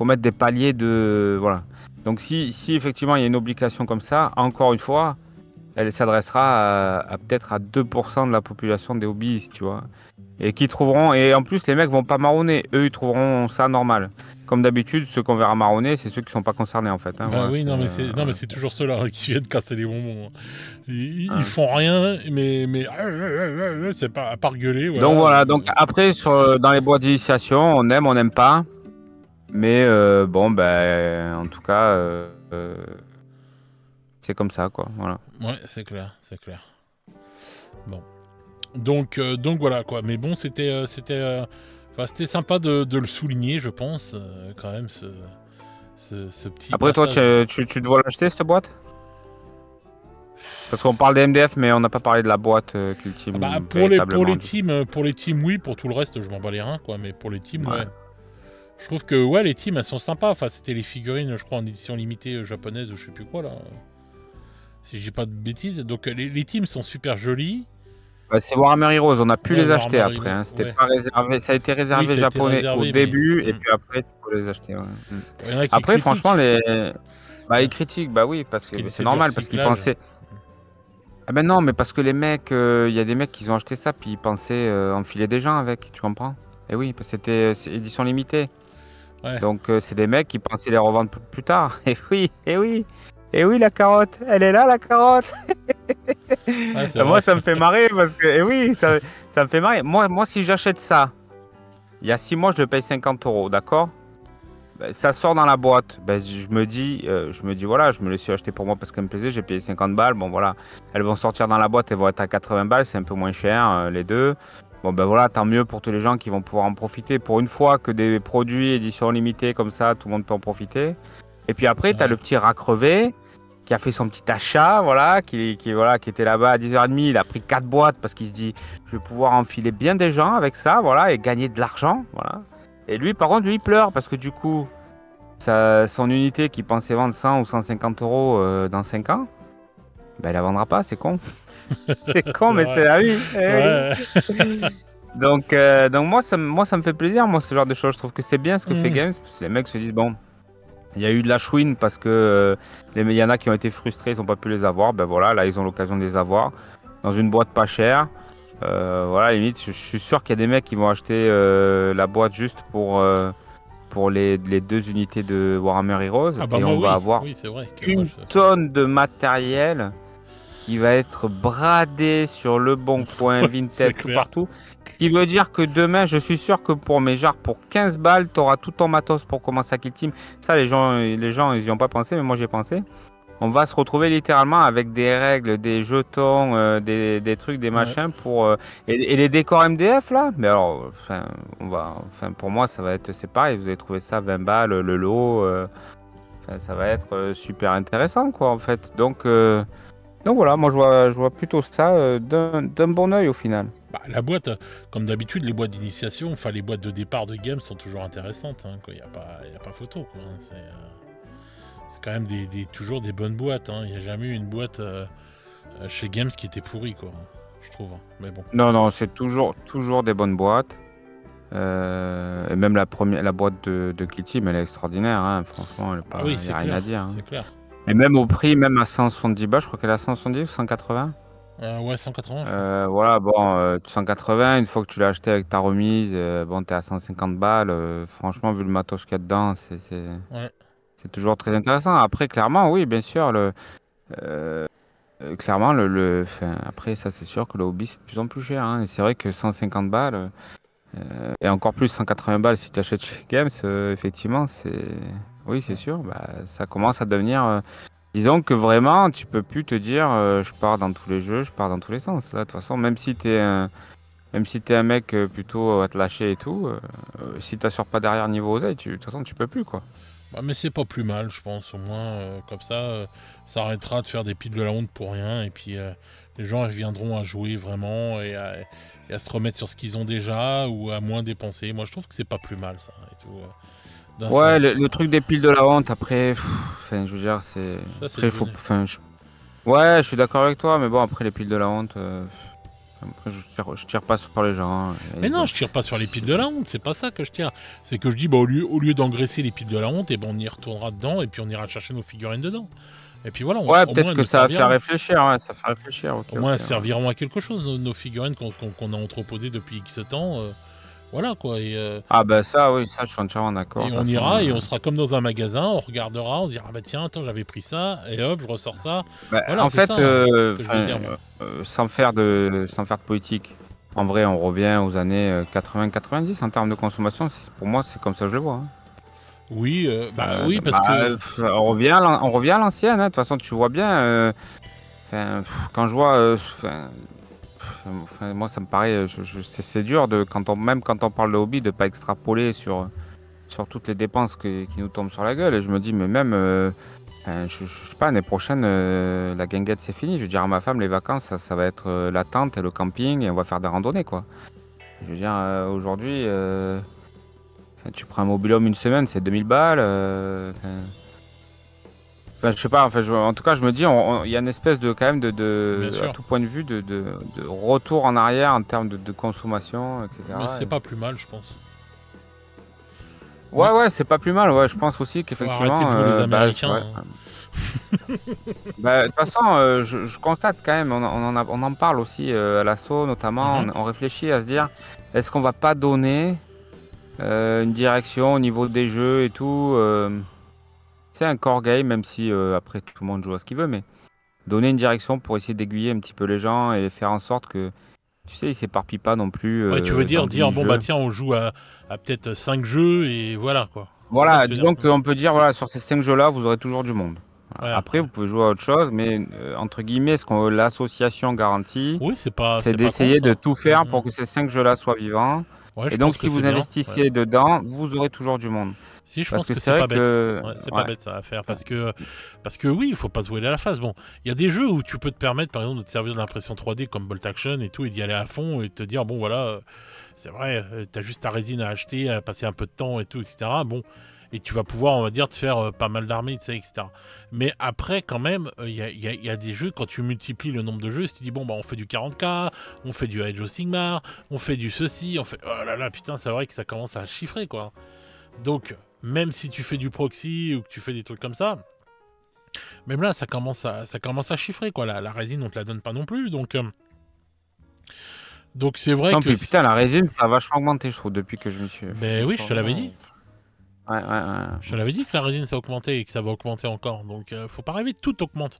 mettre des paliers de. Voilà. Donc, si effectivement il y a une obligation comme ça, encore une fois, elle s'adressera à peut-être à 2% de la population des hobbyistes, tu vois. Et qui trouveront, et en plus les mecs vont pas marronner, eux ils trouveront ça normal. Comme d'habitude, ceux qu'on verra marronner, c'est ceux qui sont pas concernés en fait. Hein, Bah voilà, oui, non, mais c'est voilà. toujours ceux-là qui viennent casser les bonbons. Ils Hein. font rien, mais c'est pas à part gueuler, voilà. Donc voilà, donc après dans les boîtes d'initiation, on aime, on n'aime pas. Mais bon, ben en tout cas, c'est comme ça quoi. Voilà. Ouais, c'est clair, c'est clair. Bon. Donc voilà quoi. Mais bon, c'était sympa de le souligner, je pense, quand même, ce petit Après toi, passage. tu te vois l'acheter cette boîte? Parce qu'on parle des MDF, mais on n'a pas parlé de la boîte Kill Team Ah bah, véritablement. pour les teams, oui. Pour tout le reste, je m'en bats les reins, quoi. Mais pour les teams, Ouais. ouais. Je trouve que ouais, les teams, elles sont sympas. Enfin, c'était les figurines, je crois, en édition limitée japonaise ou je sais plus quoi là. Si j'ai pas de bêtises. Donc les teams sont super jolis. Bah, c'est Warhammer Heroes, on a pu Ouais, les acheter Warhammer après. Hein. C'était ouais. pas réservé, ça a été Oui, réservé ça a été japonais au réservé, mais début, et puis après tu peux les acheter. Ouais. il y en a qui Après, critiquent. franchement, bah, ils Ouais. critiquent, bah oui, parce que Parce que c'est c'est du normal, parce qu'ils recyclage. pensaient. Ah ben non, mais parce que les mecs, il y a des mecs qui ont acheté ça, puis ils pensaient enfiler des gens avec, tu comprends? Et oui, parce que c'est édition limitée. Ouais. Donc c'est des mecs qui pensaient les revendre plus tard. Et oui, et oui. Et oui, la carotte, elle est là, la carotte. Ouais, c'est Moi, vrai. ça me fait marrer parce que, et oui, ça me fait marrer. Moi, si j'achète ça, il y a 6 mois, je le paye 50 €, d'accord? Ben, ça sort dans la boîte. Ben, je me dis, voilà, je me le suis acheté pour moi parce qu'elle me plaisait, j'ai payé 50 balles. Bon, voilà, elles vont sortir dans la boîte, elles vont être à 80 balles, c'est un peu moins cher, les deux. Bon, ben voilà, tant mieux pour tous les gens qui vont pouvoir en profiter. Pour une fois que des produits édition limitée comme ça, tout le monde peut en profiter. Et puis après, tu as Ouais. le petit rat crevé qui a fait son petit achat, voilà, voilà, qui était là-bas à 10h30. Il a pris 4 boîtes parce qu'il se dit, je vais pouvoir enfiler bien des gens avec ça, voilà, et gagner de l'argent, voilà. Et lui, par contre, lui, il pleure parce que du coup, son unité qu'il pensait vendre 100 ou 150 € dans 5 ans, ben, il la vendra pas, c'est con. C'est con, C'est mais vrai. c'est la vie. Ouais. Donc moi, ça me fait plaisir, moi, ce genre de choses. Je trouve que c'est bien ce que fait Games, parce que les mecs se disent, bon, il y a eu de la chouine parce que il y en a qui ont été frustrés, ils n'ont pas pu les avoir. Ben voilà, là, ils ont l'occasion de les avoir dans une boîte pas chère. Voilà, limite, je suis sûr qu'il y a des mecs qui vont acheter la boîte juste pour les 2 unités de Warhammer Heroes. Ah bah Et moi on va oui. avoir Oui, c'est vrai. une tonne de matériel qui va être bradé sur le bon coin, C'est Vinted, tout clair. partout. Ce qui veut dire que demain, je suis sûr que pour mes jars, pour 15 balles, tu auras tout ton matos pour commencer à Kill Team. Ça, les gens, ils n'y ont pas pensé, mais moi, j'y ai pensé. On va se retrouver littéralement avec des règles, des jetons, des trucs, des machins pour et les décors MDF là. Mais alors, pour moi, ça va être, c'est pareil. Vous allez trouver ça 20 balles le lot. Ça va être super intéressant quoi en fait. Donc voilà, moi je vois plutôt ça d'un bon œil au final. Bah, la boîte, comme d'habitude, les boîtes d'initiation, enfin les boîtes de départ de games sont toujours intéressantes. Il n'y a pas photo. Quoi, hein. C'est quand même toujours des bonnes boîtes. Il n'y a jamais eu une boîte chez Games qui était pourrie, quoi, je trouve. Mais bon. Non, c'est toujours des bonnes boîtes. Et même la boîte de Kill Team, elle est extraordinaire. Hein. Franchement, il n'y a rien à dire. Hein. C'est clair. Et même au prix, même à 170 balles, je crois qu'elle est à 170 ou 180. Ouais, 180. Voilà, bon, 180, une fois que tu l'as acheté avec ta remise, bon, t'es à 150 balles. Franchement, vu le matos qu'il y a dedans, Ouais. c'est toujours très intéressant. Après, clairement, oui, bien sûr, clairement, après, ça, c'est sûr que le hobby, c'est de plus en plus cher. Hein. Et c'est vrai que 150 balles, et encore plus 180 balles si tu achètes chez Games, effectivement, oui, c'est sûr, bah, ça commence à devenir. Disons que vraiment, tu peux plus te dire je pars dans tous les jeux, je pars dans tous les sens. Là, de toute façon, même si t'es un mec plutôt à te lâcher et tout, si t'assures pas derrière niveau oseille, de toute façon, tu peux plus quoi. Bah, mais c'est pas plus mal, je pense. Au moins, comme ça, ça arrêtera de faire des piles de la honte pour rien. Et puis, les gens ils viendront à jouer vraiment et à se remettre sur ce qu'ils ont déjà ou à moins dépenser. Moi, je trouve que c'est pas plus mal, ça. Et tout, ouais, le truc des piles de la honte, après, je veux dire, c'est. Ça, c'est Après, ouais, je suis d'accord avec toi, mais bon, après, les piles de la honte. Après, je tire pas sur les gens. Hein. Mais non, je tire pas sur les piles de la honte, c'est pas ça que je tire. C'est que je dis, bah, au lieu d'engraisser les piles de la honte, et ben on y retournera dedans, et puis on ira chercher nos figurines dedans. Et puis voilà, Ouais, au peut-être moins que elles ça va faire serviront. réfléchir. Ouais, ça fait réfléchir. Au moins elles serviront à quelque chose, nos figurines qu'on a entreposées depuis X temps. Voilà quoi. Ah bah ça, oui, ça, je suis entièrement d'accord. Et on ira et on sera comme dans un magasin, on regardera, on se dira, ah bah tiens, attends, j'avais pris ça, et hop, je ressors ça. Bah, Voilà, en c'est fait, ça que je veux dire, moi. sans faire de politique, en vrai, on revient aux années 80-90 en termes de consommation. Pour moi, c'est comme ça que je le vois. Hein. Oui, oui, parce que... On revient à l'ancienne. Hein. De toute façon, tu vois bien. Quand je vois... moi, ça me paraît... c'est dur, même quand on parle de hobby, de pas extrapoler sur toutes les dépenses qui nous tombent sur la gueule. Et je me dis, mais même... je sais pas, l'année prochaine, la guinguette, c'est fini. Je veux dire à ma femme, les vacances, ça va être la tente et le camping et on va faire des randonnées, quoi. Je veux dire, aujourd'hui, tu prends un mobil-home une semaine, c'est 2000 balles. Je sais pas, en tout cas, je me dis, il y a une espèce de, quand même, à tout point de vue, de retour en arrière en termes de consommation, etc. Mais c'est pas plus mal, je pense. Ouais, c'est pas plus mal. Ouais, je pense aussi qu'effectivement. Arrêtez de jouer les Américains. De toute façon, je constate quand même, on en parle aussi à l'assaut notamment, on réfléchit à se dire, est-ce qu'on va pas donner une direction au niveau des jeux et tout c'est un core game, même si après tout le monde joue à ce qu'il veut, mais donner une direction pour essayer d'aiguiller un petit peu les gens et faire en sorte que, tu sais, ils s'éparpillent pas non plus. Ouais, tu veux dire bon bah tiens, on joue à peut-être 5 jeux et voilà quoi. Voilà, disons qu'on peut dire, voilà, sur ces 5 jeux-là, vous aurez toujours du monde. Ouais, après, vous pouvez jouer à autre chose, mais entre guillemets, ce que l'association garantit, oui, c'est d'essayer de tout faire pour que ces 5 jeux-là soient vivants. Ouais, et donc, si vous investissiez dedans, vous aurez toujours du monde. Si, je pense que c'est pas bête. Ouais, c'est pas bête ça à faire parce que oui, il faut pas se voiler à la face. Bon, il y a des jeux où tu peux te permettre, par exemple, de te servir de l'impression 3D comme Bolt Action et tout, et d'y aller à fond et te dire bon voilà, c'est vrai, t'as juste ta résine à acheter, à passer un peu de temps et tout, etc. Bon. Et tu vas pouvoir, on va dire, te faire pas mal d'armées, etc. Mais après, quand même, il y a des jeux, quand tu multiplies le nombre de jeux, tu te dis, bon, bah, on fait du 40K, on fait du Age of Sigmar, on fait du ceci, on fait... Oh là là, putain, c'est vrai que ça commence à chiffrer, quoi. Donc, même si tu fais du proxy ou que tu fais des trucs comme ça, même là, ça commence à chiffrer, quoi. La résine, on te la donne pas non plus, donc c'est vrai que... Puis, putain, la résine, ça a vachement augmenté, je trouve, depuis que je me suis... Ben oui, je te l'avais dit. Ouais. Je te l'avais dit que la résine ça augmentait et que ça va augmenter encore, donc faut pas rêver, tout augmente.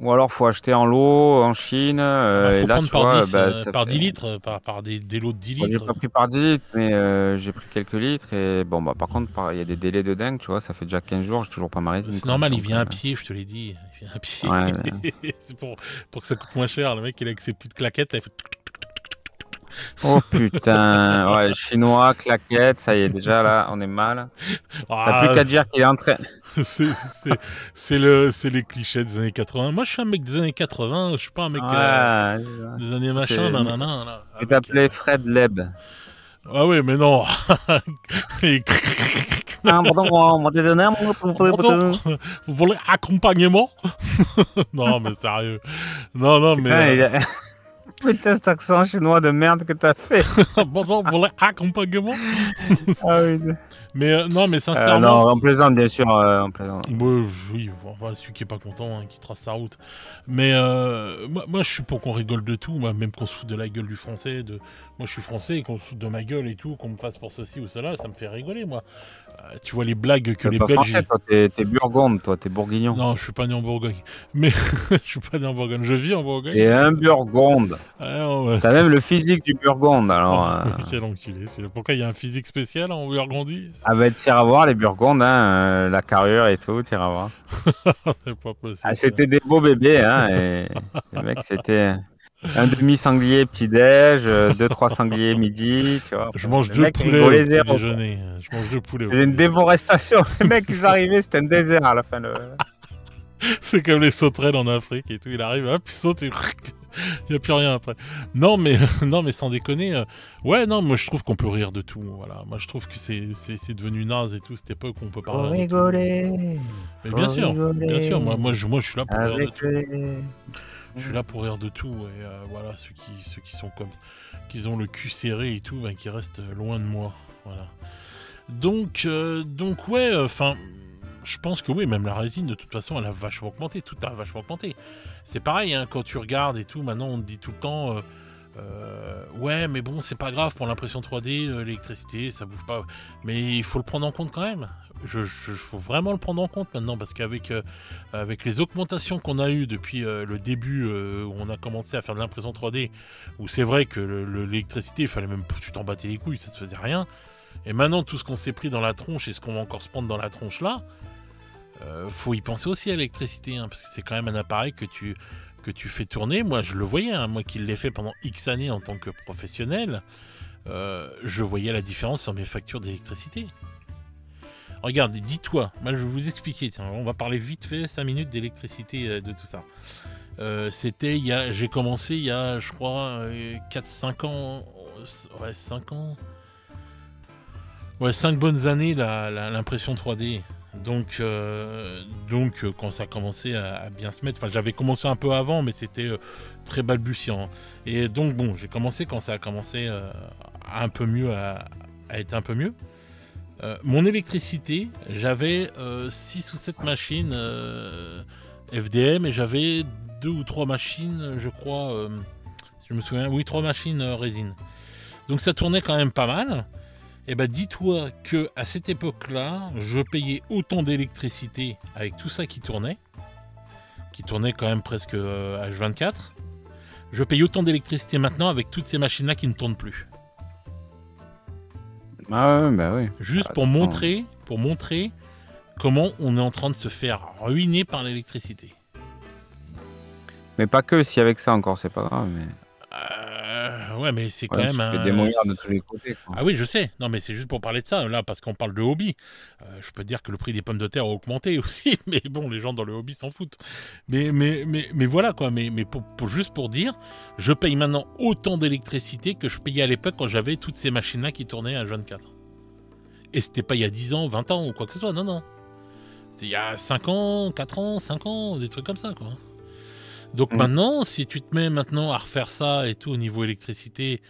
Ou alors faut acheter en lot en Chine. Faut et là, prendre tu vois, par 10 litres, par des lots de 10 litres. J'ai pas pris par 10 litres, mais j'ai pris quelques litres. Et bon, bah par contre, il y a des délais de dingue, tu vois, ça fait déjà 15 jours, j'ai toujours pas ma résine. C'est normal, il vient à pied, je te l'ai dit. Il vient à pied. Ouais. C'est pour que ça coûte moins cher. Le mec, il a avec ses petites claquettes, là, il fait... Oh putain, ouais, chinois, claquettes, ça y est, déjà là, on est mal. T'as plus qu'à dire qu'il est en train. c'est les clichés des années 80. Moi, je suis un mec des années 80, je suis pas un mec des années machin, nanana. Là, tu t'appelais Fred Leb. Ah ouais, mais non. Vous voulez accompagnement? Non, mais sérieux. Non, mais... Putain, cet accent chinois de merde que t'as fait. Bonjour, vous voulez accompagnement? Ah oui. Mais non, mais sincèrement... non, en plaisante, bien sûr. En plaisante. Oui, enfin, celui qui est pas content, hein, qui trace sa route. Mais moi, je suis pour qu'on rigole de tout, moi, même qu'on se fout de la gueule du français. Moi, je suis français et qu'on se fout de ma gueule et tout, qu'on me fasse pour ceci ou cela, ça me fait rigoler, moi. Tu vois les blagues que les Belges... Français, toi, t'es Burgonde, toi, t'es bourguignon. Non, je suis pas né en Bourgogne. Mais je suis pas né en Bourgogne, je vis en Bourgogne. Et un Burgonde. Ouais. T'as même le physique du Burgonde, alors... Quel enculé. Pourquoi il y a un physique spécial en Burgondie? Ah bah, t'iras voir les Burgondes, hein, la carrure et tout, t'iras voir. C'est pas possible. Ah, c'était des beaux bébés, hein, et le mec, c'était... Un demi-sanglier petit-déj, 2-3 sangliers midi, tu vois. Je mange 2 poulets au petit déjeuner. Je mange 2 poulets. C'est une déforestation. Les mecs, ils arrivaient, c'était un désert à la fin. C'est comme les sauterelles en Afrique et tout. Il arrive, hop, il saute et... Il n'y a plus rien après. Non, mais sans déconner. Ouais, non, moi je trouve qu'on peut rire de tout. Voilà. Moi je trouve que c'est devenu naze et tout, cette époque où on peut pas rigoler. Mais bien sûr. Moi je suis là pour rire de tout. Je suis là pour rire de tout. Et voilà, ceux qui sont comme, qui ont le cul serré et tout, ben, qui restent loin de moi. Voilà. Donc ouais, enfin, je pense que oui, même la résine, de toute façon, elle a vachement augmenté. Tout a vachement augmenté. C'est pareil, hein, quand tu regardes et tout, maintenant, on te dit tout le temps... ouais, mais bon, c'est pas grave pour l'impression 3D, l'électricité, ça bouge pas. Mais il faut le prendre en compte quand même. Faut vraiment le prendre en compte maintenant parce qu'avec avec les augmentations qu'on a eues depuis le début où on a commencé à faire de l'impression 3D, où c'est vrai que l'électricité, il fallait même, tu t'en battais les couilles, ça se faisait rien. Et maintenant, tout ce qu'on s'est pris dans la tronche et ce qu'on va encore se prendre dans la tronche là, faut y penser aussi à l'électricité, hein, parce que c'est quand même un appareil que tu fais tourner. Moi, je le voyais, hein, moi qui l'ai fait pendant X années en tant que professionnel, je voyais la différence sur mes factures d'électricité. Regarde, dis-toi, moi je vais vous expliquer, tiens, on va parler vite fait 5 minutes d'électricité, de tout ça. J'ai commencé il y a, je crois, 4-5 ans, ouais, 5 ans, ouais, 5 bonnes années l'impression 3D. Donc, quand ça a commencé à bien se mettre, enfin j'avais commencé un peu avant, mais c'était très balbutiant. Et donc bon, j'ai commencé quand ça a commencé à un peu mieux, à être un peu mieux. Mon électricité, j'avais 6 ou 7 machines FDM et j'avais 2 ou 3 machines, je crois, si je me souviens, oui, 3 machines résine. Donc ça tournait quand même pas mal. Et bah dis-toi que à cette époque-là, je payais autant d'électricité avec tout ça qui tournait quand même presque H24. Je paye autant d'électricité maintenant avec toutes ces machines-là qui ne tournent plus. Ah ouais, bah oui. Juste pour montrer comment on est en train de se faire ruiner par l'électricité. Mais pas que, si avec ça encore, c'est pas grave. Mais... ouais, mais c'est quand même un... des moyens de tous les côtés, quoi. Ah oui, je sais. Non, mais c'est juste pour parler de ça, là, parce qu'on parle de hobby. Je peux dire que le prix des pommes de terre a augmenté aussi, mais bon, les gens dans le hobby s'en foutent. Mais voilà, quoi. Mais juste pour dire, je paye maintenant autant d'électricité que je payais à l'époque quand j'avais toutes ces machines-là qui tournaient à H24. Et c'était pas il y a 10 ans, 20 ans ou quoi que ce soit, non. C'était il y a 5 ans, 4 ans, 5 ans, des trucs comme ça, quoi. Donc maintenant, si tu te mets maintenant à refaire ça et tout au niveau électricité,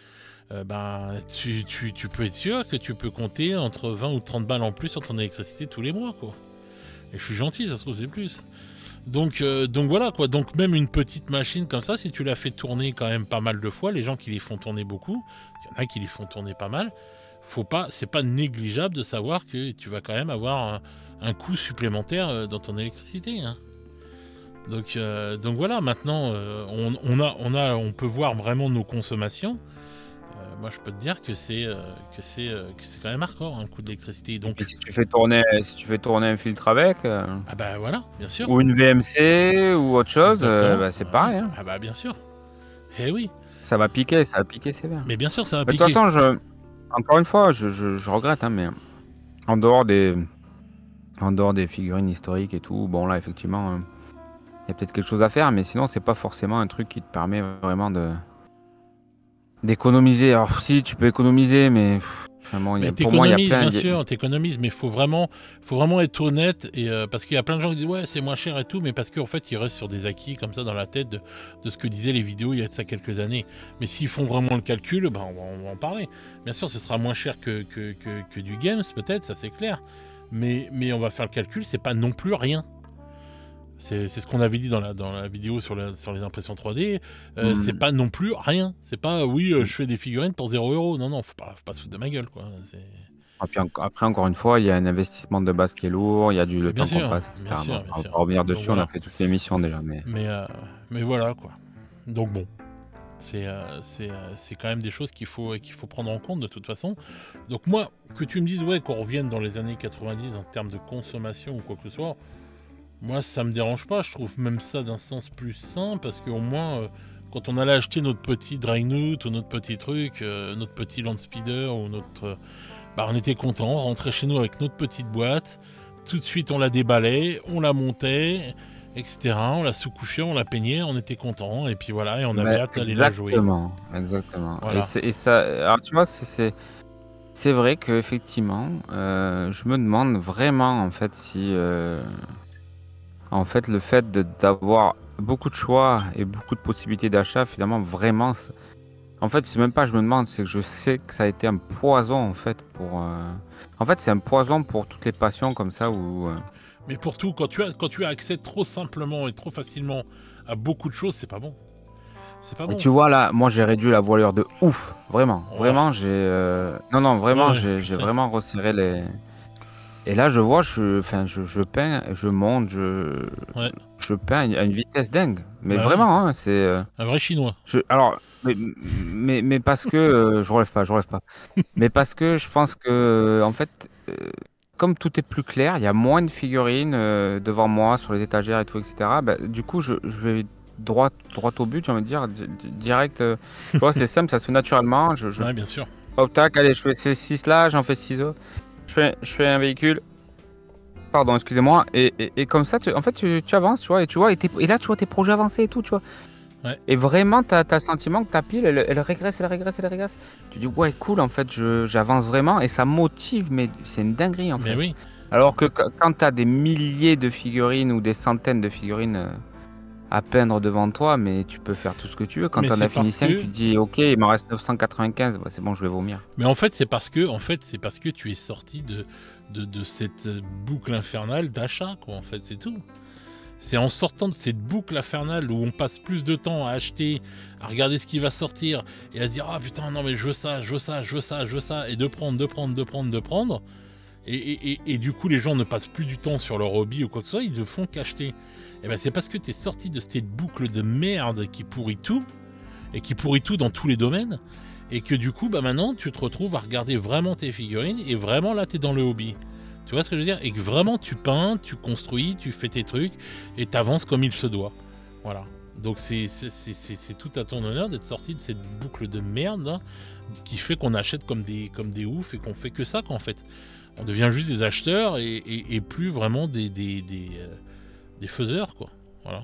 ben, tu peux être sûr que tu peux compter entre 20 ou 30 balles en plus sur ton électricité tous les mois, quoi. Et je suis gentil, ça se trouve c'est plus. Donc voilà, quoi. Donc même une petite machine comme ça, si tu la fais tourner quand même pas mal de fois, les gens qui les font tourner beaucoup, il y en a qui les font tourner pas mal, c'est pas négligeable de savoir que tu vas quand même avoir un coût supplémentaire dans ton électricité, hein. Donc voilà, maintenant on peut voir vraiment nos consommations. Moi je peux te dire que c'est quand même hardcore, un coût d'électricité. Donc et si tu fais tourner un filtre avec ah bah voilà, bien sûr. ou une VMC ou autre chose, bah, c'est pareil, hein. Ah bah bien sûr. Eh oui. Ça va piquer sévère. Mais bien sûr, ça va piquer. De toute façon, encore une fois, je regrette, hein, mais en dehors des figurines historiques et tout, bon là effectivement il y a peut-être quelque chose à faire, mais sinon c'est pas forcément un truc qui te permet vraiment d'économiser. Alors si tu peux économiser, mais vraiment, pour moi il y a plein. Bien sûr, t'économises, mais faut vraiment être honnête et parce qu'il y a plein de gens qui disent ouais c'est moins cher et tout, mais parce qu'en fait ils restent sur des acquis comme ça dans la tête de ce que disaient les vidéos il y a de ça quelques années. Mais s'ils font vraiment le calcul, ben on va en parler. Bien sûr, ce sera moins cher que du games peut-être, ça c'est clair. Mais on va faire le calcul, c'est pas non plus rien. C'est ce qu'on avait dit dans la vidéo sur les impressions 3D. C'est pas non plus rien. C'est pas je fais des figurines pour 0€. Non, faut pas se foutre de ma gueule, quoi. Et puis après, encore une fois, il y a un investissement de base qui est lourd, il y a le temps qu'on passe, etc. On va revenir dessus, on a fait toute l'émission déjà. Mais voilà, quoi. Donc bon, c'est quand même des choses qu'il faut prendre en compte de toute façon. Donc moi, que tu me dises qu'on revienne dans les années 90 en termes de consommation ou quoi que ce soit, moi, ça me dérange pas. Je trouve même ça d'un sens plus sain parce qu'au moins, quand on allait acheter notre petit Dreadnought ou notre petit truc, notre petit Landspeeder ou notre... on était content, on rentrait chez nous avec notre petite boîte. Tout de suite, on la déballait, on la montait, etc. On la sous-couchait, on la peignait, on était content. Et puis voilà, et on avait hâte d'aller la jouer. Exactement. Voilà. Et ça, alors tu vois, c'est vrai qu'effectivement, je me demande vraiment en fait si... En fait, le fait d'avoir beaucoup de choix et beaucoup de possibilités d'achat, finalement, vraiment, en fait, c'est même pas je me demande, c'est que je sais que ça a été un poison, en fait, en fait, c'est un poison pour toutes les passions comme ça où, Mais pour tout, quand tu as accès trop simplement et trop facilement à beaucoup de choses, c'est pas bon. C'est pas et bon. tu vois, là, moi, j'ai réduit la voilure de ouf, vraiment. Ouais, Vraiment, non, non, ouais, vraiment, ouais, je j'ai sais. vraiment resserré les et là, je vois, enfin, je peins, je monte, Ouais, je peins à une vitesse dingue. Mais bah oui. vraiment, hein, Un vrai chinois. alors, mais parce que, je relève pas. Mais parce que je pense que, en fait, comme tout est plus clair, il y a moins de figurines, devant moi sur les étagères et tout et cetera. Bah, du coup, je vais droit au but, j'ai envie de dire, direct, tu vois? C'est simple, ça se fait naturellement. Ouais, bien sûr. Hop, tac, allez, je fais ces 6 là, j'en fais 6 autres. Je fais un véhicule, pardon, excusez-moi et comme ça, en fait, tu avances, tu vois? Et là, tu vois tes projets avancer et tout, tu vois? Ouais. Et vraiment, tu as le sentiment que ta pile, elle régresse, elle régresse, elle régresse. Tu dis: «Ouais, cool, en fait, j'avance vraiment» et ça motive, mais c'est une dinguerie, en Mais fait. oui. Alors que quand tu as des milliers de figurines ou des centaines de figurines, à peindre devant toi, mais tu peux faire tout ce que tu veux. Quand Mais tu en c'est as fini parce 5, que tu te dis: «OK, il m'en reste 995, bah, c'est bon, je vais vomir». Mais en fait, c'est parce que tu es sorti de cette boucle infernale d'achat, quoi. En fait, c'est tout. C'est en sortant de cette boucle infernale où on passe plus de temps à acheter, à regarder ce qui va sortir et à se dire ah putain non mais je veux ça, je veux ça, je veux ça, je veux ça et de prendre, de prendre, de prendre, de prendre. Et du coup, les gens ne passent plus du temps sur leur hobby ou quoi que ce soit, ils ne font qu'acheter. Et ben c'est parce que tu es sorti de cette boucle de merde qui pourrit tout et qui pourrit tout dans tous les domaines. Et que du coup, bah maintenant, tu te retrouves à regarder vraiment tes figurines et vraiment là, tu es dans le hobby. Tu vois ce que je veux dire? Et que vraiment, tu peins, tu construis, tu fais tes trucs et t'avances comme il se doit. Voilà. Donc c'est tout à ton honneur d'être sorti de cette boucle de merde là, qui fait qu'on achète comme des oufs et qu'on fait que ça, quoi, en fait. On devient juste des acheteurs et plus vraiment des faiseurs, quoi. Voilà,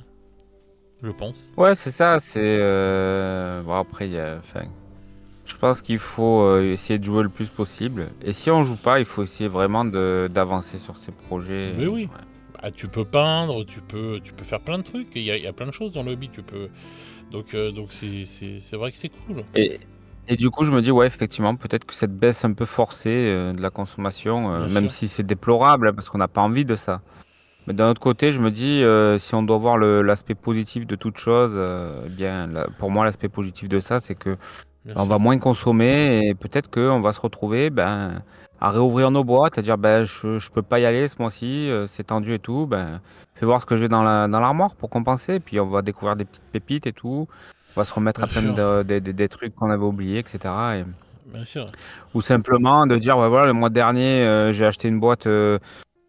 je pense. Ouais, c'est ça, bon, après, enfin, je pense qu'il faut, essayer de jouer le plus possible et si on joue pas, il faut essayer vraiment d'avancer sur ses projets, Mais oui. ouais. Bah, tu peux peindre, tu peux faire plein de trucs. Il y a plein de choses dans le hobby. Donc c'est vrai que c'est cool. Et et du coup, je me dis: «Ouais, effectivement, peut-être que cette baisse un peu forcée, de la consommation, Bien même sûr. si c'est déplorable, hein, parce qu'on n'a pas envie de ça». Mais d'un autre côté, je me dis, si on doit voir l'aspect positif de toute chose, eh bien, pour moi, l'aspect positif de ça, c'est que, Bien on va sûr. moins consommer et peut-être qu'on va se retrouver, ben, à réouvrir nos boîtes, à dire: «Ben, je peux pas y aller ce mois-ci, c'est tendu et tout, ben, fais voir ce que j'ai dans l'armoire pour compenser». Puis on va découvrir des petites pépites et tout. On va se remettre à Bien plein sûr. de des trucs qu'on avait oubliés et cetera Bien sûr. ou simplement de dire: «Ouais, voilà, le mois dernier, j'ai acheté une boîte,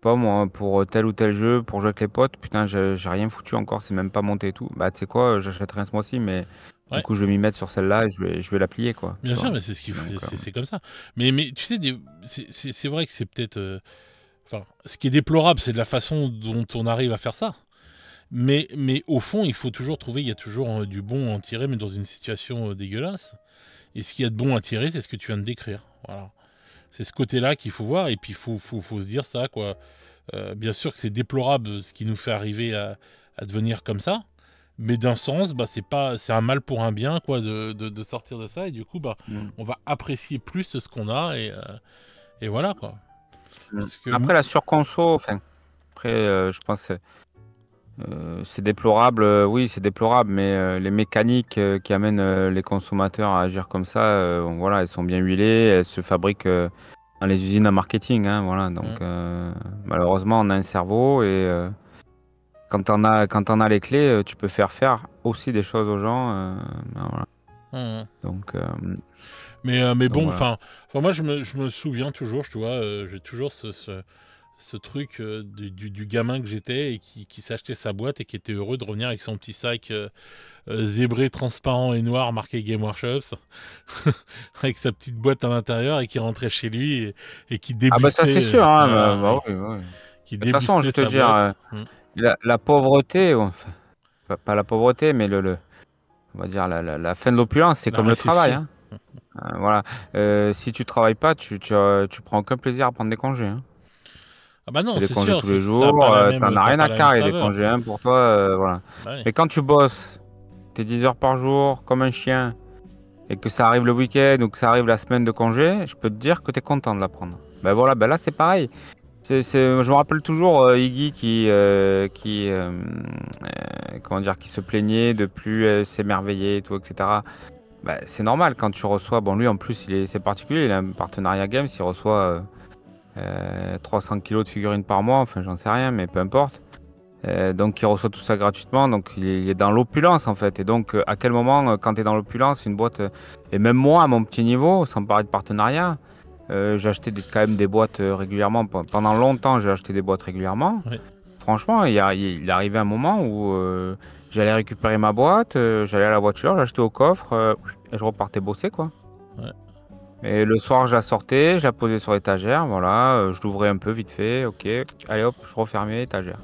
pas moi, pour tel ou tel jeu, pour jouer avec les potes. Putain, j'ai rien foutu encore, c'est même pas monté et tout. Bah, tu sais quoi, j'achèterai ce mois-ci, mais du Ouais. coup, je vais m'y mettre sur celle-là et je vais la plier, quoi, Bien tu sûr, vois? mais c'est ce qu'il faut. Donc, C'est comme ça. Mais tu sais, c'est vrai que c'est peut-être. Enfin, ce qui est déplorable, c'est de la façon dont on arrive à faire ça. Mais au fond, il faut toujours trouver, il y a toujours du bon à en tirer, mais dans une situation dégueulasse. Et ce qu'il y a de bon à tirer, c'est ce que tu viens de décrire. Voilà. C'est ce côté-là qu'il faut voir, et puis faut se dire ça, quoi. Bien sûr que c'est déplorable ce qui nous fait arriver à devenir comme ça, mais d'un sens, bah, c'est un mal pour un bien, quoi, de sortir de ça, et du coup, bah, mmh, on va apprécier plus ce qu'on a, et voilà, quoi. mmh. Parce que, Après la surconso, enfin, après, je pense, c'est déplorable, oui, c'est déplorable, mais, les mécaniques, qui amènent, les consommateurs à agir comme ça, voilà, elles sont bien huilées, elles se fabriquent, dans les usines à marketing, hein, voilà, mm, donc, malheureusement, on a un cerveau et quand on a les clés, tu peux faire aussi des choses aux gens, ben, voilà. mm, mm. Donc, Mais donc bon, voilà. enfin moi, je me souviens toujours, tu vois, j'ai toujours ce truc du gamin que j'étais et qui s'achetait sa boîte et qui était heureux de revenir avec son petit sac zébré, transparent et noir marqué Game Workshops, avec sa petite boîte à l'intérieur et qui rentrait chez lui et qui Ah bah, ça, c'est débustait, sûr, hein, voilà, bah, oui, oui. De qui toute façon, je débustait vais te sa dire, boîte. Mm. la pauvreté, enfin, pas la pauvreté, mais on va dire la fin de l'opulence, c'est La comme le travail, récession. hein. Voilà, si tu travailles pas, tu prends aucun plaisir à prendre des congés, hein. Ah bah non, C'est des c'est congés sûr, tous les ça a jours, pas la même, t'en as ça a rien pas à la même carrer des saveur. congés, hein, pour toi, voilà. Bah oui. Mais quand tu bosses, t'es 10 heures par jour, comme un chien, et que ça arrive le week-end ou que ça arrive la semaine de congé, je peux te dire que t'es content de la prendre. Ben voilà, ben là c'est pareil. Je me rappelle toujours Iggy comment dire, qui se plaignait de plus s'émerveiller et tout, etc. Bah, c'est normal quand tu reçois. Bon, lui en plus, c'est particulier. Il a un partenariat Games. Il reçoit 300 kilos de figurines par mois. Enfin, j'en sais rien, mais peu importe. Donc, il reçoit tout ça gratuitement. Donc, il est dans l'opulence en fait. Et donc, à quel moment, quand tu es dans l'opulence, une boîte. Et même moi, à mon petit niveau, sans parler de partenariat, j'ai acheté quand même des boîtes régulièrement. Pendant longtemps, j'ai acheté des boîtes régulièrement. Ouais. Franchement, il est arrivé un moment où j'allais récupérer ma boîte, j'allais à la voiture, j'achetais au coffre et je repartais bosser, quoi. Ouais. Et le soir, je la sortais, je la posais sur l'étagère, voilà, je l'ouvrais un peu vite fait, ok, allez hop, je refermais l'étagère.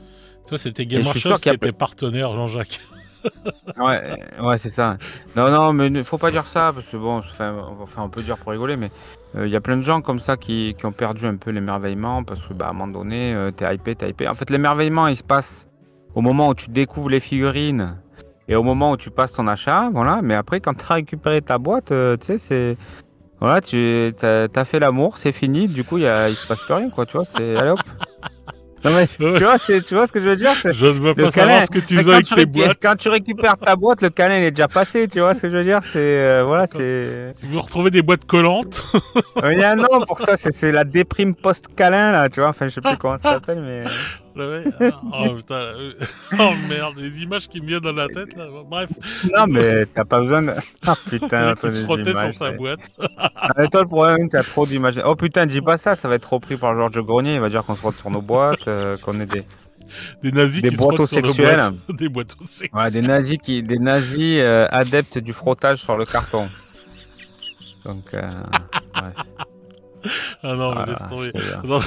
Toi, c'était Et Game je suis Workshop sûr qui qu'il y a était partenaire, Jean-Jacques. Ouais, ouais, c'est ça. Non, non, mais faut pas dire ça, parce que bon, enfin, on peut dire pour rigoler, mais il y a plein de gens comme ça qui ont perdu un peu l'émerveillement, parce que bah, à un moment donné, t'es hypé. En fait, l'émerveillement, il se passe au moment où tu découvres les figurines et au moment où tu passes ton achat, voilà. Mais après, quand t'as récupéré ta boîte, tu sais, c'est. Voilà, t'as fait l'amour, c'est fini, du coup, il se passe plus rien, quoi, tu vois, c'est. Allez hop. Non, mais tu vois, tu vois ce que je veux dire? Je ne veux Le pas savoir câlin, ce que tu mais faisais avec tes boîtes. quand tu récupères ta boîte, le câlin il est déjà passé, tu vois ce que je veux dire? C'est voilà, Quand- c'est. Si vous retrouvez des boîtes collantes, Il y a un nom pour ça, c'est la déprime post-câlin là, tu vois. Enfin, je sais plus comment ça s'appelle, mais. ouais. Oh putain, oh merde, les images qui me viennent dans la tête là. Bref, Non, mais t'as pas besoin de. Ah le putain, mec qui t'as se des frottait sur images. sa boîte. Ah, mais toi, le problème, t'as trop d'images. Oh putain, dis pas ça, ça va être repris par Georges Grenier. Il va dire qu'on se frotte sur nos boîtes, qu'on est Des nazis des qui se frottent boitos sur nos sexuels. boîtes. Des boîtes Ouais, sexuelles. des nazis adeptes du frottage sur le carton. Donc, bref. Ah non, mais Voilà, laisse tomber. je te jure. Non.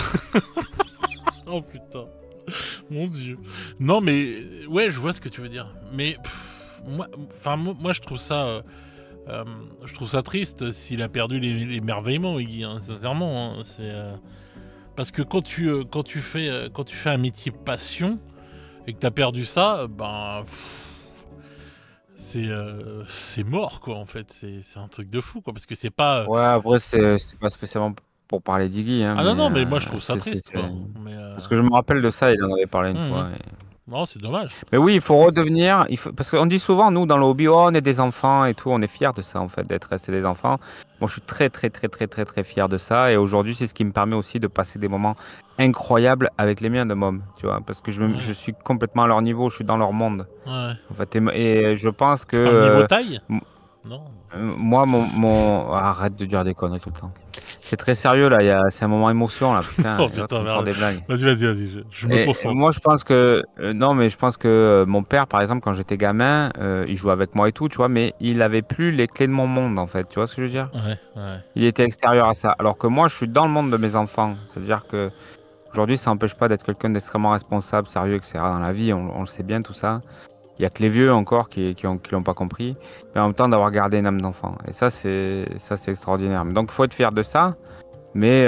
Oh putain. Mon dieu. Non, mais ouais, je vois ce que tu veux dire. Mais moi, je trouve ça triste s'il a perdu l'émerveillement, Iggy. Hein, sincèrement, hein, c'est parce que quand tu fais un métier passion et que t'as perdu ça, ben c'est mort quoi. En fait, c'est un truc de fou quoi, parce que c'est pas. Ouais, après, c'est pas spécialement pour parler d'Iggy, hein, Ah mais non, mais moi je trouve ça triste quoi. Mais parce que je me rappelle de ça, il en avait parlé une mhm. fois. Non, c'est dommage. Mais oui, il faut redevenir. Parce qu'on dit souvent, nous, dans le hobby, oh, on est des enfants et tout, on est fiers de ça, en fait, d'être restés des enfants. Moi, je suis très fier de ça. Et aujourd'hui, c'est ce qui me permet aussi de passer des moments incroyables avec les miens de mômes, tu vois, parce que Ouais. je suis complètement à leur niveau, je suis dans leur monde. Ouais. En fait, et je pense que. Par niveau taille m- Non. Moi, arrête de dire des conneries tout le temps. C'est très sérieux là, c'est un moment émotion là, putain, Oh et l'autre, putain, il me sort merde. des blagues. Vas-y, je me Et concentre. moi, je pense que non, mais je pense que mon père, par exemple, quand j'étais gamin, il jouait avec moi et tout, tu vois, mais il avait plus les clés de mon monde, en fait, tu vois ce que je veux dire? Ouais. Il était extérieur à ça, alors que moi, je suis dans le monde de mes enfants. C'est-à-dire que aujourd'hui, ça n'empêche pas d'être quelqu'un d'extrêmement responsable, sérieux, etc. Dans la vie, on le sait bien tout ça. Il y a que les vieux encore qui l'ont pas compris, mais en même temps d'avoir gardé une âme d'enfant. Et ça, c'est extraordinaire. Donc, il faut être fier de ça. Mais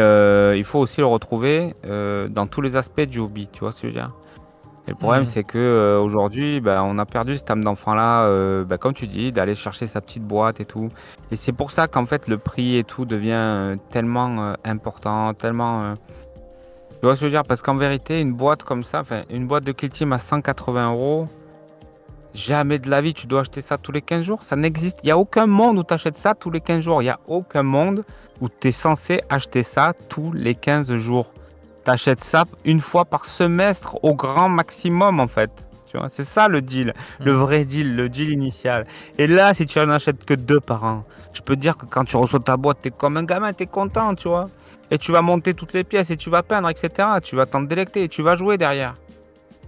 il faut aussi le retrouver dans tous les aspects du hobby, tu vois ce que je veux dire? Et le problème, c'est que aujourd'hui, bah, on a perdu cette âme d'enfant-là, bah, comme tu dis, d'aller chercher sa petite boîte et tout. Et c'est pour ça qu'en fait, le prix et tout devient tellement important, tellement. Tu vois ce que je veux dire? Parce qu'en vérité, une boîte comme ça, enfin, une boîte de Kill Team à 180 euros, jamais de la vie, tu dois acheter ça tous les 15 jours. Ça n'existe. Il n'y a aucun monde où tu achètes ça tous les 15 jours. Il n'y a aucun monde où tu es censé acheter ça tous les 15 jours. Tu achètes ça une fois par semestre au grand maximum, en fait. Tu vois, c'est ça le deal, le vrai deal, le deal initial. Et là, si tu n'en achètes que 2 par an, je peux te dire que quand tu reçois ta boîte, tu es comme un gamin, tu es content, tu vois. Et tu vas monter toutes les pièces et tu vas peindre, etc. Tu vas t'en délecter et tu vas jouer derrière.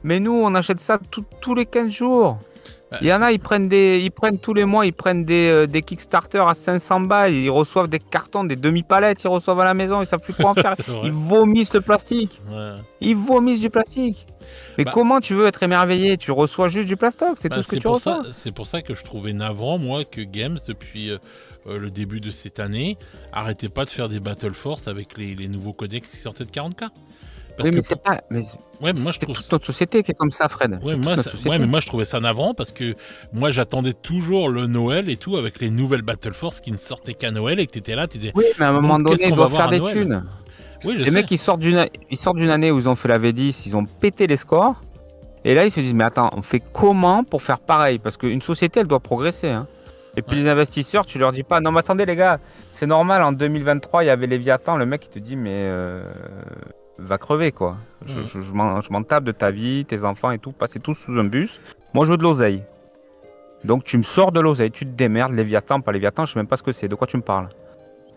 Mais nous, on achète ça tous les 15 jours. Il y en a, ils prennent tous les mois, ils prennent des Kickstarter à 500 balles, ils reçoivent des cartons, des demi-palettes, ils reçoivent à la maison, ils savent plus quoi en faire. Ils vomissent le plastique. Ouais. Ils vomissent du plastique. Mais comment tu veux être émerveillé? Tu reçois juste du plastoc, c'est tout ce que tu reçois. C'est pour ça que je trouvais navrant, moi, que Games, depuis le début de cette année, arrêtait pas de faire des Battle Force avec les nouveaux codex qui sortaient de 40K. Parce Oui, que mais c'est pas. Mais ouais, mais moi je c'est trouve toute notre société qui est comme ça, Fred. ouais, C'est toute notre ouais, société. mais moi je trouvais ça navrant parce que moi j'attendais toujours le Noël et tout avec les nouvelles Battle Force qui ne sortaient qu'à Noël et que t'étais là, tu disais Oui, mais à un bon, moment qu'est-ce donné, ils qu'on va doivent voir faire à des Noël? thunes. Oui, je Les sais. mecs, ils sortent d'une année où ils ont fait la V10, ils ont pété les scores. Et là, ils se disent, mais attends, on fait comment pour faire pareil? Parce qu'une société, elle doit progresser, hein. Et puis Ouais. les investisseurs, tu leur dis pas, non mais attendez les gars, c'est normal, en 2023, il y avait Léviathan, le mec il te dit, mais va crever quoi. Mhm. Je m'en tape de ta vie, tes enfants et tout, passez tous sous un bus. Moi je veux de l'oseille. Donc tu me sors de l'oseille, tu te démerdes, Léviathan, pas Léviathan, je sais même pas ce que c'est, de quoi tu me parles.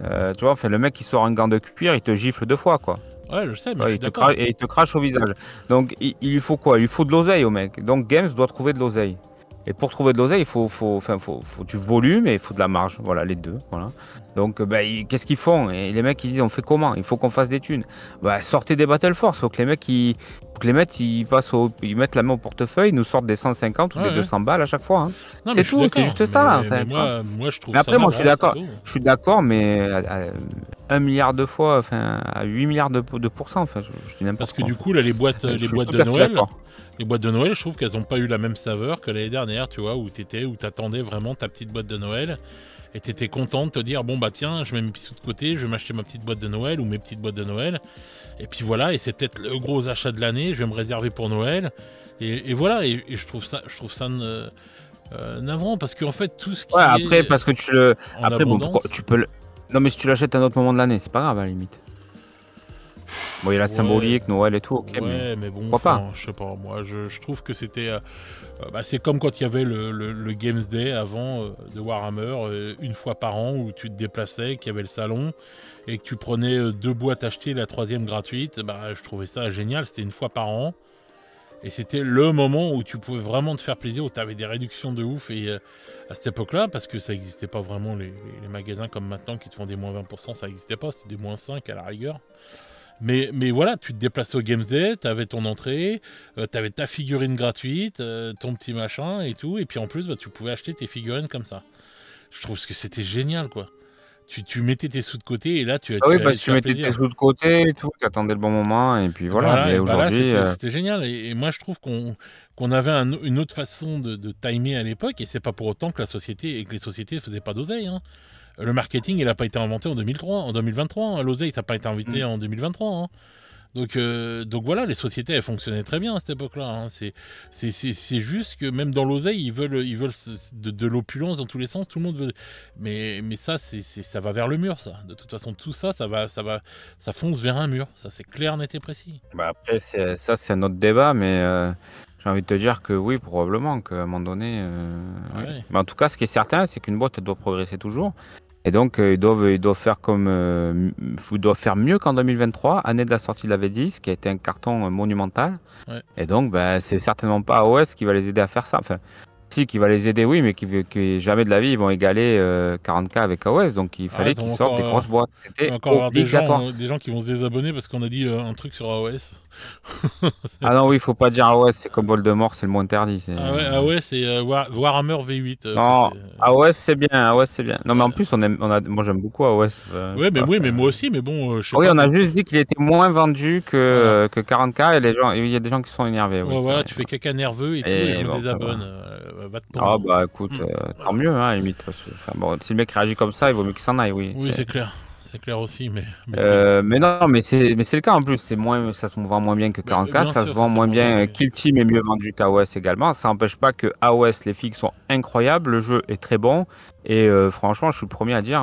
Tu vois, enfin, le mec il sort un gant de cuir, il te gifle 2 fois quoi. Ouais, je sais, mais je Ouais, suis d'accord. et il te crache au visage. Donc il lui faut quoi? Il lui faut de l'oseille au mec. Donc Games doit trouver de l'oseille. Et pour trouver de l'oseille, il faut du volume et il faut de la marge. Voilà, les deux. Voilà. Donc qu'est-ce qu'ils font? Et les mecs ils disent on fait comment? Il faut qu'on fasse des thunes. Bah, sortez des Battle Force. Faut que les mecs ils mettent la main au portefeuille, ils nous sortent des 150 ou Ouais, des ouais. 200 balles à chaque fois, hein. Non, mais C'est je suis tout, c'est d'accord. juste ça. Enfin, Mais tu vois. moi je trouve Mais ça après, moi je suis navrant, c'est d'accord. tout. Je suis d'accord, mais à 1 milliard de fois, enfin à 8 milliards de pourcents. Enfin, je dis Parce n'importe que quoi. du coup, là, les boîtes Je suis de tout à fait Noël, d'accord. je trouve qu'elles n'ont pas eu la même saveur que l'année dernière, tu vois, où t'attendais vraiment ta petite boîte de Noël et t'étais content de te dire, bon bah tiens, je mets mes petits sous de côté, je vais m'acheter ma petite boîte de Noël ou mes petites boîtes de Noël. Et puis voilà, et c'est peut-être le gros achat de l'année, je vais me réserver pour Noël. Et voilà, et je trouve ça navrant parce qu'en fait, tout ce Ouais, qui après, est parce que tu le. en Après, bon, pourquoi abondance, tu peux le. Non, mais si tu l'achètes à un autre moment de l'année, c'est pas grave à la limite. Bon, il y a la ouais, symbolique, Noël et tout, ok, mais ouais, mais bon, pourquoi pas? enfin, je sais pas, moi, je trouve que c'était. Bah, c'est comme quand il y avait le Games Day avant de Warhammer, une fois par an, où tu te déplaçais, qu'il y avait le salon, et que tu prenais 2 boîtes achetées, la troisième gratuite. Bah, je trouvais ça génial, c'était une fois par an. Et c'était le moment où tu pouvais vraiment te faire plaisir, où tu avais des réductions de ouf. Et à cette époque-là, parce que ça n'existait pas vraiment, les magasins comme maintenant qui te font des moins 20%, ça n'existait pas, c'était des moins 5 à la rigueur. Mais voilà, tu te déplaçais au Games Day, t'avais ton entrée, t'avais ta figurine gratuite, ton petit machin et tout, et puis en plus, bah, tu pouvais acheter tes figurines comme ça. Je trouve que c'était génial, quoi. Tu mettais tes sous de côté et là, Ah oui, tu allais parce te que tu faire mettais tes plaisir. sous de côté et tout, tu attendais le bon moment, et puis voilà. Mais Et bah là, aujourd'hui, c'était génial. Et moi, je trouve qu'on avait une autre façon de timer à l'époque, et c'est pas pour autant que les sociétés faisaient pas d'oseille, hein. Le marketing, il n'a pas été inventé en 2003, en 2023. Hein. L'oseille, ça n'a pas été inventé en 2023. Hein. Donc voilà, les sociétés, elles fonctionnaient très bien à cette époque-là. Hein. C'est juste que même dans l'oseille, ils veulent de l'opulence dans tous les sens. Tout le monde veut. Mais ça, ça va vers le mur, ça. De toute façon, tout ça, ça fonce vers un mur. Ça, c'est clair, net et précis. après, c'est un autre débat, mais j'ai envie de te dire que oui, probablement qu'à un moment donné. Oui. Ouais. Mais en tout cas, ce qui est certain, c'est qu'une boîte, elle doit progresser toujours. Et donc, ils doivent faire ils doivent faire mieux qu'en 2023, année de la sortie de la V10, qui a été un carton monumental. Ouais. Et donc, c'est certainement pas AOS qui va les aider à faire ça. Enfin, si, qui va les aider, oui, mais qui jamais de la vie, ils vont égaler 40K avec AOS. Donc, il fallait Arrête, qu'ils sortent des grosses boîtes. on C'était va encore avoir obligatoire. des gens qui vont se désabonner parce qu'on a dit un truc sur AOS. Ah non, oui, il faut pas dire AOS, c'est comme Voldemort, c'est le mot interdit. Ah ouais, AOS, c'est Warhammer V8. Non, AOS, c'est bien, AOS, c'est bien. Non, mais en plus, moi, j'aime beaucoup AOS. Ouais, mais oui, mais moi aussi, mais bon, je sais Oui, pas. on a juste dit qu'il était moins vendu que 40K, et il y a des gens qui sont énervés. Oui, Ouais, c'est voilà, vrai. tu fais caca nerveux et tout, Et et je me bon, ça désabonne. Va te Ah pendre. bah écoute, tant mieux, hein, limite. Parce que, enfin, bon, si le mec réagit comme ça, il vaut mieux qu'il s'en aille, oui. Oui, c'est clair. C'est clair aussi, mais Mais non, mais c'est le cas en plus. Ça se vend moins bien que 40K, bien ça se sûr, vend moins bien. mais- Kill Team est mieux vendu qu'AOS également. Ça n'empêche pas que AOS, les figues sont incroyables, le jeu est très bon. Et franchement, je suis le premier à dire,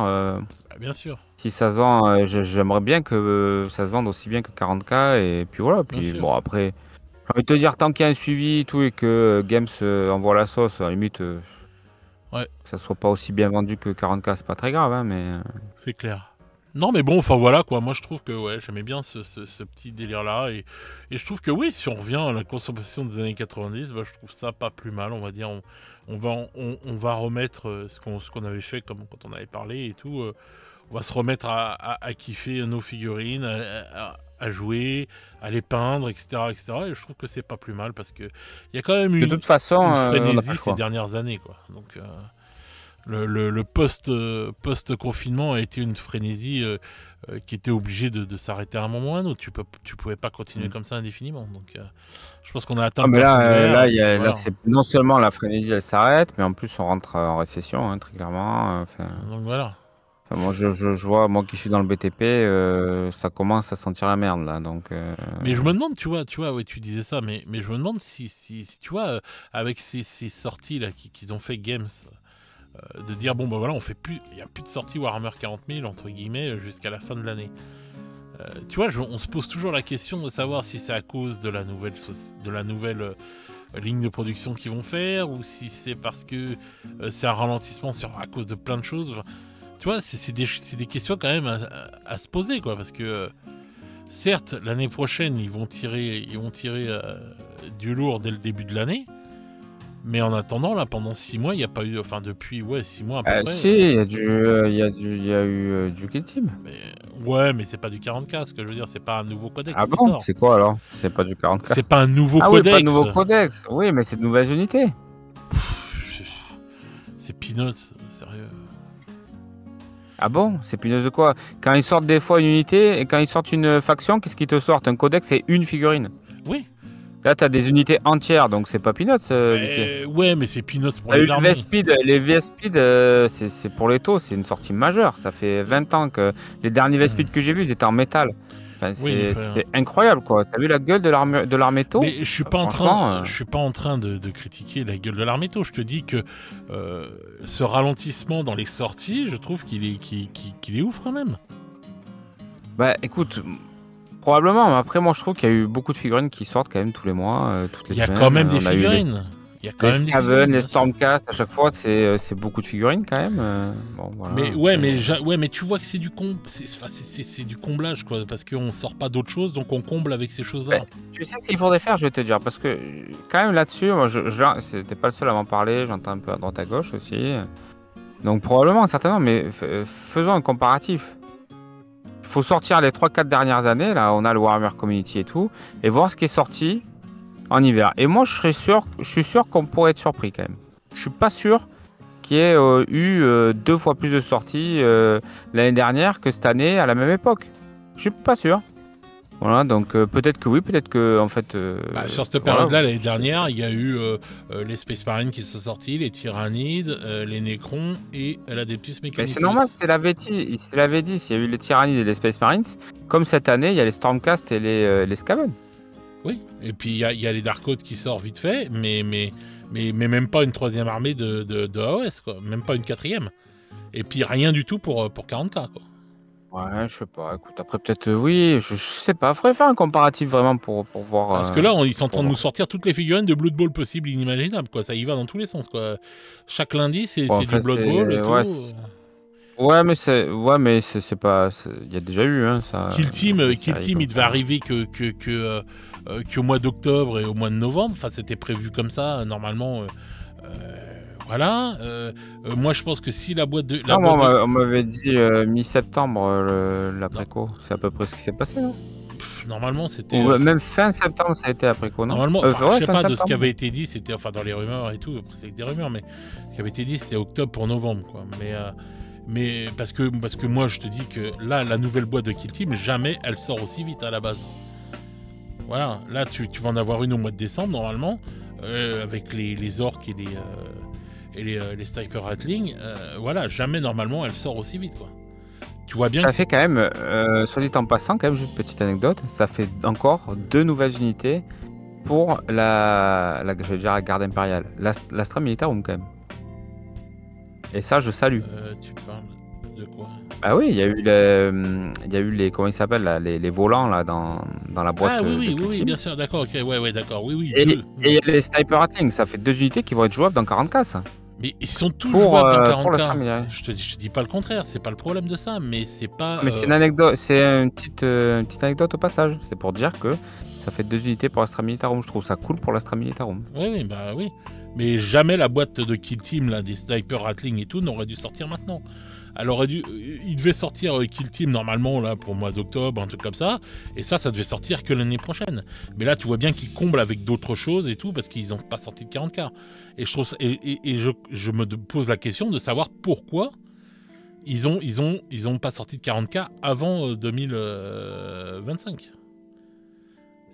bien sûr, si ça se vend, j'aimerais bien que ça se vende aussi bien que 40K. Et puis voilà. bien Puis sûr. bon, après, j'ai envie de te dire, tant qu'il y a un suivi et tout, et que Games envoie la sauce, à la limite, Ouais, que ça soit pas aussi bien vendu que 40K, c'est pas très grave, hein, mais. c'est clair. Non, mais bon, enfin voilà quoi. Moi, je trouve que ouais, j'aimais bien ce petit délire-là. Et je trouve que oui, si on revient à la consommation des années 90, bah, je trouve ça pas plus mal. On va dire, on va remettre ce qu'on avait fait comme quand on avait parlé et tout. On va se remettre à kiffer nos figurines, à jouer, à les peindre, etc., etc. Et je trouve que c'est pas plus mal parce que il y a quand même De toute façon, une on n'a pas frénésie le ces choix. dernières années, quoi. Donc Le post-confinement a été une frénésie qui était obligée de s'arrêter à un moment ou à un autre. Tu pouvais pas continuer comme ça indéfiniment. Donc, je pense qu'on a atteint Ah, le mais plafond de là, verre. là, Et puis là voilà. c'est non seulement la frénésie, elle s'arrête, mais en plus, on rentre en récession, hein, très clairement. Donc voilà. Moi, je vois, moi qui suis dans le BTP, ça commence à sentir la merde, là. Donc, Mais je me demande, tu vois, ouais, tu disais ça, mais je me demande si tu vois, avec ces sorties là qu'ils ont fait Games, de dire bon bah voilà, il y a plus de sorties Warhammer 40 000 entre guillemets jusqu'à la fin de l'année. Tu vois, on se pose toujours la question de savoir si c'est à cause de la nouvelle ligne de production qu'ils vont faire, ou si c'est parce que c'est un ralentissement à cause de plein de choses. Enfin, tu vois, c'est des questions quand même à se poser, quoi, parce que certes, l'année prochaine, ils vont tirer du lourd dès le début de l'année. Mais en attendant, là, pendant 6 mois, il n'y a pas eu... Enfin, depuis 6 mois à peu près. si, il y a eu du Kill Team. Mais c'est pas du 40K, ce que je veux dire. C'est pas un nouveau codex Ah qui bon? sort. C'est quoi alors? C'est pas du 40K? C'est pas un nouveau Ah oui, codex. pas de nouveau codex. Oui, mais c'est de nouvelles unités. C'est peanuts, sérieux. Ah bon? C'est punaise de quoi? Quand ils sortent des fois une unité et quand ils sortent une faction, qu'est-ce qu'ils te sortent? Un codex, c'est une figurine. Oui. Là, t'as des unités entières, donc c'est pas peanuts, Mickey. Ouais, mais c'est peanuts pour T'as eu les le armées. VS-Speed, les VS-Speed, c'est pour les taux, c'est une sortie majeure. Ça fait 20 ans que les derniers VS-Speed que j'ai vus, ils étaient en métal. Enfin, c'est incroyable, quoi. T'as vu la gueule de l'armée taux? Mais je suis pas en train de critiquer la gueule de l'armée taux. Je te dis que ce ralentissement dans les sorties, je trouve qu'il est ouf quand même. Bah, écoute, probablement. Mais après, moi, je trouve qu'il y a eu beaucoup de figurines qui sortent quand même tous les mois, toutes les semaines. Il y a quand même des figurines. Les Skaven, les Stormcast, à chaque fois, c'est beaucoup de figurines quand même. Bon, voilà. Mais tu vois que c'est du c'est du comblage, quoi, parce qu'on sort pas d'autre chose, donc on comble avec ces choses-là. Tu sais ce qu'il faudrait faire, je vais te dire, parce que quand même là-dessus, moi, c'était pas le seul à m'en parler, j'entends un peu à droite à gauche aussi. Donc probablement, certainement, mais faisons un comparatif. Il faut sortir les 3-4 dernières années, là, on a le Warhammer Community et tout, et voir ce qui est sorti en hiver. Et moi, je suis sûr qu'on pourrait être surpris quand même. Je suis pas sûr qu'il y ait eu 2 fois plus de sorties l'année dernière que cette année à la même époque. Je suis pas sûr. Voilà, donc peut-être que oui, peut-être que en fait. Sur cette période-là, l'année dernière, il y a eu les Space Marines qui sont sortis, les Tyrannides, les Necrons et l'Adeptus Mechanicus. Mais c'est normal, c'était l'avait dit. S'il y a eu les Tyrannides et les Space Marines, comme cette année, il y a les Stormcast et les Skaven. Oui, et puis il y a les Dark Oath qui sortent vite fait, mais même pas une 3e armée de AOS, quoi. Même pas une 4e. Et puis rien du tout pour 40K, quoi. Ouais, je sais pas. Écoute, après peut-être oui, je sais pas. Faudrait faire un comparatif vraiment pour voir. Parce que là, ils sont en train de nous sortir toutes les figurines de Blood Bowl possibles, inimaginables, quoi. Ça y va dans tous les sens, quoi. Chaque lundi, c'est du Blood Bowl et tout. Ouais, mais c'est pas. Il y a déjà eu, hein, ça. Kill Team, il devait arriver qu'au mois d'octobre et au mois de novembre. Enfin, c'était prévu comme ça, normalement. Voilà. Moi, je pense que si la boîte de. On m'avait dit mi-septembre l'après-co. C'est à peu près ce qui s'est passé, non? Normalement, c'était. Même fin septembre, ça a été après-co, non? Normalement, je sais pas, de ce qui avait été dit, c'était. Enfin, dans les rumeurs et tout, après, c'est que des rumeurs, mais ce qui avait été dit, c'était octobre pour novembre, quoi. Mais parce que moi, je te dis que là, la nouvelle boîte de Kill Team, jamais elle sort aussi vite à la base. Voilà. Là, tu vas en avoir une au mois de décembre, normalement, avec les orques et les Sniper Ratling. Voilà, jamais normalement elle sort aussi vite, quoi. Tu vois bien. Ça fait quand même, soit dit en passant, quand même, juste petite anecdote, ça fait encore 2 nouvelles unités pour la je vais dire la garde impériale, l'Astra Militarum quand même. Et ça, je salue. Tu parles de quoi? Ah oui, il y a eu les comment ils s'appellent là, les volants là dans la boîte. Ah oui, bien sûr, d'accord, ok, ouais, d'accord, oui. Et il y a les Sniper Ratling, ça fait 2 unités qui vont être jouables dans 40K, ça. Mais ils sont tous jouables dans 40K. Je te dis pas le contraire, c'est pas le problème de ça, mais c'est pas. Mais c'est une anecdote, c'est une petite anecdote au passage. C'est pour dire que ça fait 2 unités pour l'Astra Militarum. Je trouve ça cool pour l'Astra Militarum. Oui. Mais jamais la boîte de Kill Team, là, des Sniper Ratling et tout, n'aurait dû sortir maintenant. il devait sortir Kill Team normalement là pour le mois d'octobre, un truc comme ça, et ça devait sortir que l'année prochaine. Mais là, tu vois bien qu'ils comblent avec d'autres choses et tout parce qu'ils n'ont pas sorti de 40K. Et je trouve je me pose la question de savoir pourquoi ils ont pas sorti de 40K avant 2025.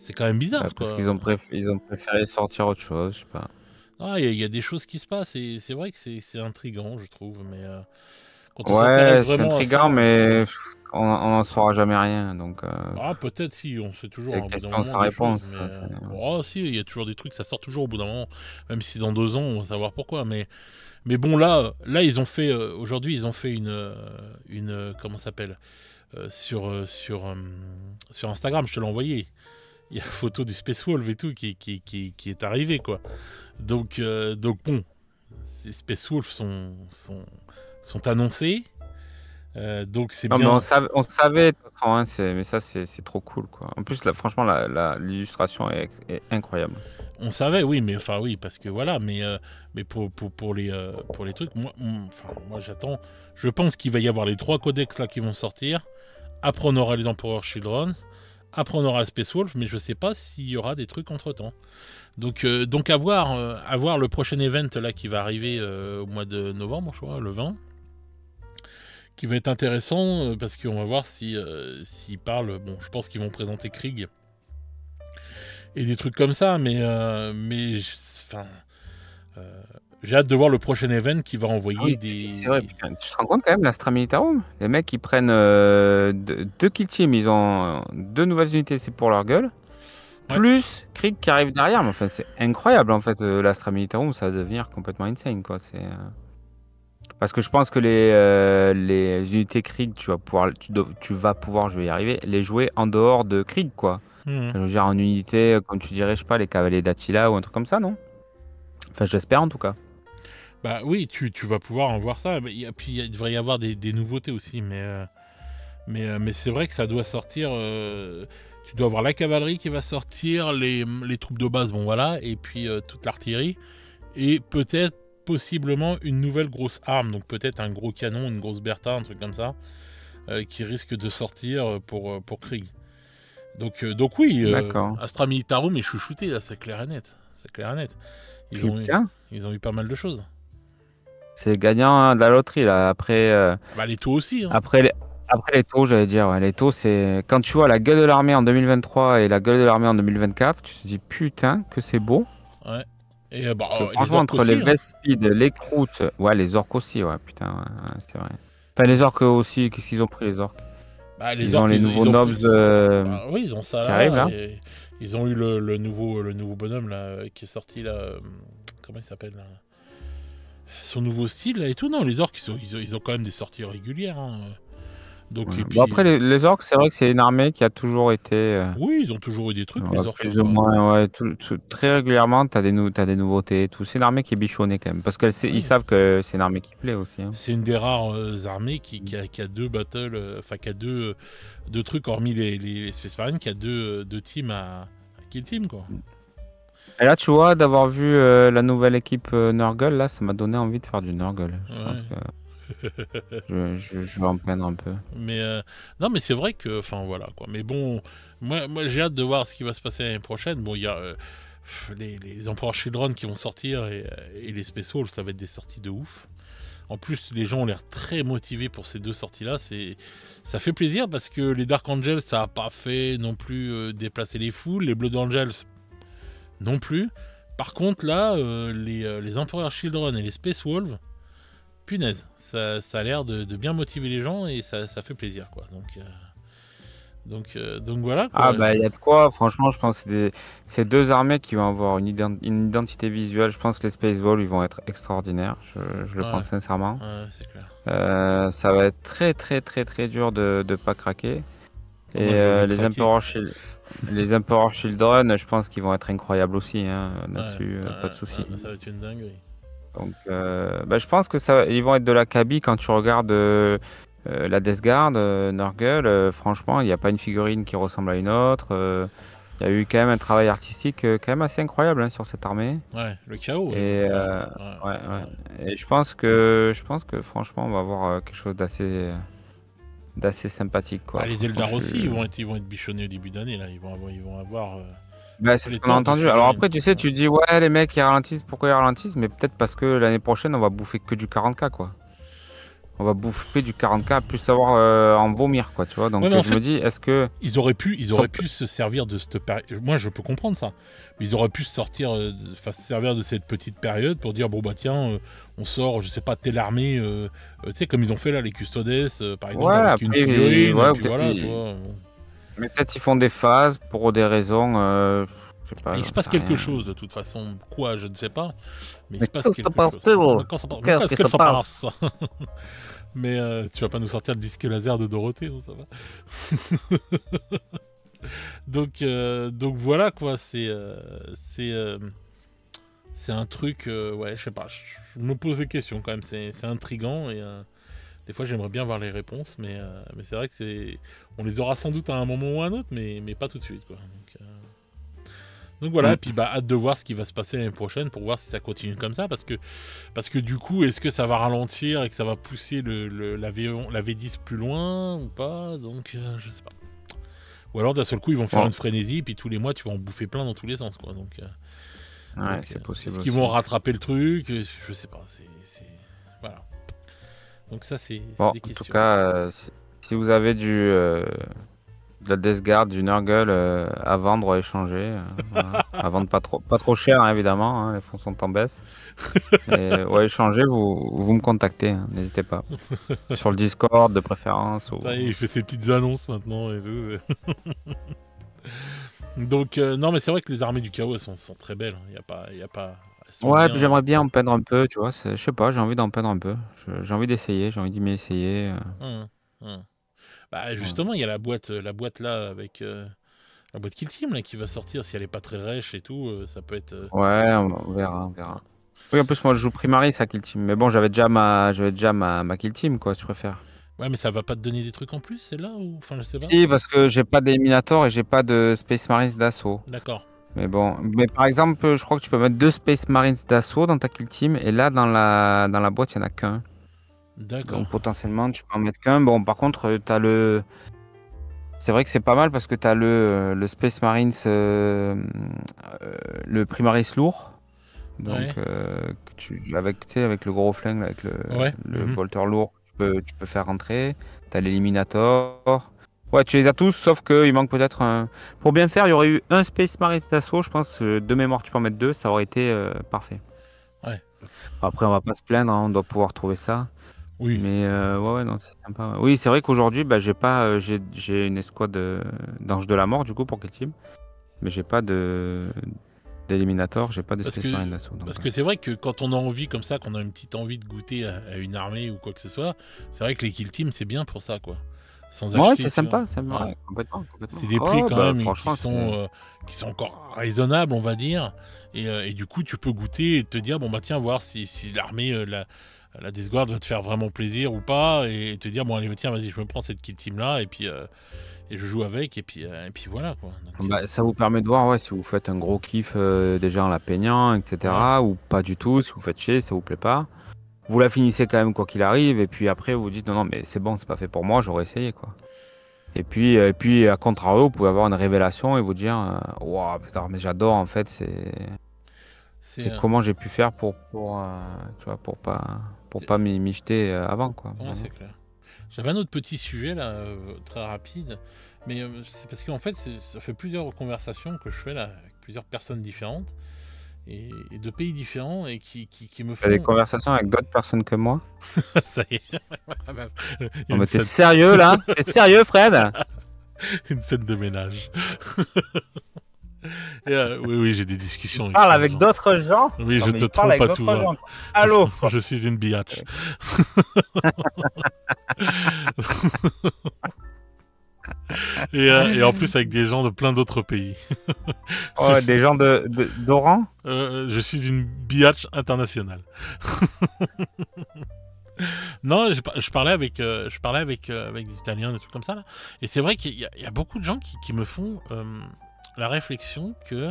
C'est quand même bizarre, Parce quoi. qu'ils ont préféré sortir autre chose, je sais pas. Ah, il y a des choses qui se passent et c'est vrai que c'est intriguant, je trouve, mais quand on Ouais, s'intéresse c'est vraiment à intriguant, ça, mais on n'en saura jamais rien. Donc, peut-être si, on sait toujours c'est au bout d'un question moment sans des réponse. choses, Ça, mais si, il y a toujours des trucs, ça sort toujours au bout d'un moment, même si dans 2 ans, on va savoir pourquoi, mais bon, là ils ont fait, aujourd'hui, ils ont fait comment ça s'appelle, sur Instagram, je te l'ai envoyé. Il y a la photo du Space Wolf et tout qui est arrivé, quoi. Donc bon, ces Space Wolf sont annoncés. Donc c'est non, mais bien. on savait, de toute façon, hein, mais ça, c'est trop cool, quoi. En plus, là, franchement, l'illustration est incroyable. On savait, oui, mais enfin oui, parce que voilà, mais pour les trucs, moi j'attends. Je pense qu'il va y avoir les 3 codex là qui vont sortir. Après on aura les Emperor Children. Après on aura Space Wolf, mais je sais pas s'il y aura des trucs entre temps. Donc à voir le prochain event là qui va arriver au mois de novembre, je crois, le 20, qui va être intéressant parce qu'on va voir s'ils parlent. Bon, je pense qu'ils vont présenter Krieg et des trucs comme ça, mais j'ai hâte de voir le prochain event qui va envoyer des. C'est vrai, putain, tu te rends compte quand même, l'Astra Militarum, les mecs ils prennent 2 kill teams, ils ont 2 nouvelles unités, c'est pour leur gueule. Ouais. Plus Krieg qui arrive derrière, mais enfin c'est incroyable en fait, l'Astra Militarum, ça va devenir complètement insane, quoi. Parce que je pense que les unités Krieg, tu vas pouvoir, je vais y arriver, les jouer en dehors de Krieg, quoi. Je veux dire, en unité, comme tu dirais, je sais pas, les cavaliers d'Attila ou un truc comme ça, non? Enfin, j'espère en tout cas. Bah oui, tu vas pouvoir en voir ça. Puis il devrait y avoir des nouveautés aussi, mais c'est vrai que ça doit sortir. Tu dois avoir la cavalerie qui va sortir, les troupes de base, bon voilà, et puis toute l'artillerie, et peut-être possiblement une nouvelle grosse arme, donc peut-être un gros canon, une grosse Bertha, un truc comme ça, qui risque de sortir pour Krieg. Donc oui, Astra Militarum est chouchouté, là, c'est clair et net. C'est clair et net. Ils ont eu pas mal de choses. C'est gagnant de la loterie, là. Après, les taux aussi. Hein. Après les taux, j'allais dire. Ouais, les taux, c'est. Quand tu vois la gueule de l'armée en 2023 et la gueule de l'armée en 2024, tu te dis putain, que c'est beau. Ouais. Et franchement, entre les Vespid, les Croûtes. Ouais, les orques aussi, ouais, putain, ouais, c'est vrai. Enfin, les orques aussi, qu'est-ce qu'ils ont pris, les orques? Les orques, ont les nouveaux nobs. Oui, ils ont ça qui là. arrivent, là. Ils ont eu le nouveau bonhomme là, qui est sorti là. Comment il s'appelle là? Son nouveau style là et tout. Non, les orques, ils ont quand même des sorties régulières. Hein. Donc, ouais. et puis, après, les orques, c'est vrai que c'est une armée qui a toujours été. Oui, ils ont toujours eu des trucs, les orques. Plus ou moins, ouais. Très régulièrement, t'as des nouveautés. Tout. C'est une armée qui est bichonnée quand même. Parce qu'ils savent que c'est une armée qui plaît aussi. Hein. C'est une des rares armées qui a 2 battles, qui a deux trucs, hormis les Space Marines, qui a deux teams à kill team, quoi. Et là, tu vois, d'avoir vu la nouvelle équipe Nurgle, là, ça m'a donné envie de faire du Nurgle. Je pense que je vais en peindre un peu. Mais non, mais c'est vrai que, enfin voilà quoi. Mais bon, moi j'ai hâte de voir ce qui va se passer l'année prochaine. Bon, il y a les Emperor Children qui vont sortir et les Space Wolves, ça va être des sorties de ouf. En plus, les gens ont l'air très motivés pour ces 2 sorties-là. Ça fait plaisir parce que les Dark Angels, ça n'a pas fait non plus déplacer les foules. Les Blood Angels, non plus. Par contre, là, les Emperor Children et les Space Wolves, punaise, ça a l'air de bien motiver les gens et ça fait plaisir, quoi. Donc voilà, quoi. Ah bah il y a de quoi, franchement je pense que c'est 2 armées qui vont avoir une identité visuelle. Je pense que les Space Wolves ils vont être extraordinaires, je le pense sincèrement. Ouais, c'est clair. Ça va être très très très très dur de pas craquer. Et les Emperor Children, je pense qu'ils vont être incroyables aussi, hein, là-dessus, pas de souci. Ça va être une dinguerie. Donc je pense que ils vont être de l'acabit quand tu regardes la Death Guard, Nurgle, franchement, il n'y a pas une figurine qui ressemble à une autre. Il y a eu quand même un travail artistique quand même assez incroyable hein, sur cette armée. Ouais, le chaos. Et ouais. Et je pense que franchement, on va avoir quelque chose d'assez sympathique, quoi. Les Franchement, Eldar aussi, ils vont être bichonnés au début d'année, là. Ils vont avoir c'est ce qu'on a entendu. Alors après, tu sais, tu dis, ouais, les mecs, ils ralentissent. Pourquoi ils ralentissent? Mais peut-être parce que l'année prochaine, on va bouffer que du 40K, quoi. On va bouffer du 40K, plus savoir en vomir, quoi, tu vois. Donc je me dis, est-ce que... Ils auraient pu se servir de cette période. Moi, je peux comprendre ça. Mais ils auraient pu se servir de cette petite période pour dire, bon, bah tiens, on sort, je sais pas, telle armée, tu sais, comme ils ont fait là, les Custodes, par exemple, avec une figurine, et puis voilà, tu vois. Mais peut-être ils font des phases pour des raisons... je sais pas, il se passe quelque chose, de toute façon. Quoi, je ne sais pas. Mais il se passe quelque chose. Qu'est-ce que ça passe? Mais tu vas pas nous sortir le disque laser de Dorothée, non, ça va. donc voilà quoi, c'est un truc, ouais, je sais pas, je me pose des questions quand même, c'est intriguant et des fois j'aimerais bien voir les réponses, mais c'est vrai que on les aura sans doute à un moment ou à un autre, mais pas tout de suite quoi. Donc voilà, et puis hâte de voir ce qui va se passer l'année prochaine pour voir si ça continue comme ça, parce que du coup, est-ce que ça va ralentir et que ça va pousser la V10 plus loin ou pas? Donc je sais pas. Ou alors d'un seul coup, ils vont faire une frénésie, et puis tous les mois, tu vas en bouffer plein dans tous les sens, quoi. Donc c'est possible. Est-ce qu'ils vont rattraper le truc? Je sais pas. Voilà. Donc ça, c'est des questions. En tout cas, si vous avez de la Death Guard, du Nurgle à vendre ou à échanger. Voilà. À vendre pas trop cher, hein, évidemment. Hein, les fonds sont en baisse. Et, ouais, échanger, vous me contactez. Hein, n'hésitez pas. Sur le Discord, de préférence. Ou... Ça y est, il fait ses petites annonces maintenant et tout. Donc, non, mais c'est vrai que les armées du chaos sont très belles. Il y a pas... Ouais, puis j'aimerais bien en peindre un peu, tu vois. Je sais pas, j'ai envie d'en peindre un peu. J'ai envie d'essayer, j'ai envie d'y essayer. Bah justement, il y a la boîte là avec la boîte Kill Team là, qui va sortir. Si elle est pas très rêche et tout, ça peut être. Ouais, on verra. Oui, en plus moi je joue Primaris à Kill Team, mais bon, j'avais déjà ma Kill Team, quoi, si tu préfères. Ouais, mais ça va pas te donner des trucs en plus, celle-là ou enfin je sais pas. Si, parce que j'ai pas d'Eliminator et j'ai pas de Space Marines d'assaut. D'accord. Mais bon, par exemple, je crois que tu peux mettre 2 Space Marines d'assaut dans ta Kill Team, et là dans la boîte il y en a qu'un. D'accord. Donc potentiellement tu peux en mettre qu'un. Bon, par contre, t'as le... C'est vrai que c'est pas mal parce que t'as le Space Marines, le Primaris lourd. Donc avec le gros flingue, avec le Bolter lourd, tu peux faire rentrer. T'as l'Eliminator. Ouais, tu les as tous, sauf qu'il manque peut-être un... Pour bien faire, il y aurait eu un Space Marines d'assaut, je pense. De mémoire, tu peux en mettre 2, ça aurait été parfait. Ouais. Après, on va pas se plaindre, hein, on doit pouvoir trouver ça. Oui. Mais ouais, non, c'est sympa. Oui, c'est vrai qu'aujourd'hui, j'ai pas, j'ai une escouade d'anges de la mort, du coup, pour quel team. Mais j'ai pas d'éliminator, j'ai pas de Space Marine d'assaut. Parce que c'est vrai que quand on a envie comme ça, qu'on a une petite envie de goûter à une armée ou quoi que ce soit, c'est vrai que les kill teams c'est bien pour ça quoi. Sans acheter. Ouais, c'est sympa, ouais, complètement. C'est des prix quand même qui sont encore raisonnables, on va dire. Et du coup, tu peux goûter et te dire bon bah tiens, voir si l'armée, la Death Guard va te faire vraiment plaisir ou pas, et te dire bon allez tiens vas-y je me prends cette kill team là et puis et je joue avec et puis voilà quoi. Donc, ça vous permet de voir si vous faites un gros kiff déjà en la peignant, etc. Ou pas du tout, si vous faites chier, ça vous plaît pas. Vous la finissez quand même quoi qu'il arrive, et puis après vous dites non mais c'est bon, c'est pas fait pour moi, j'aurais essayé quoi. Et puis à contrario, vous pouvez avoir une révélation et vous dire waouh putain mais j'adore en fait, c'est comment j'ai pu faire pour tu vois, pour pas m'y jeter avant quoi. Ouais, c'est clair. J'avais un autre petit sujet là, très rapide, mais c'est parce qu'en fait ça fait plusieurs conversations que je fais là avec plusieurs personnes différentes et de pays différents et qui me font... des conversations avec d'autres personnes que moi. Ça y est. Non mais t'es sérieux là? T'es sérieux Fred? Une scène de ménage. Et, oui, j'ai des discussions. Tu parles avec d'autres gens? Oui, je te trompe pas tout. Allô? Je suis une biatch. Et en plus avec des gens de plein d'autres pays. Des gens d'Oran? Je suis une biatch internationale. Non, je parlais avec des Italiens, des trucs comme ça là. Et c'est vrai qu'il y a beaucoup de gens qui me font la réflexion que,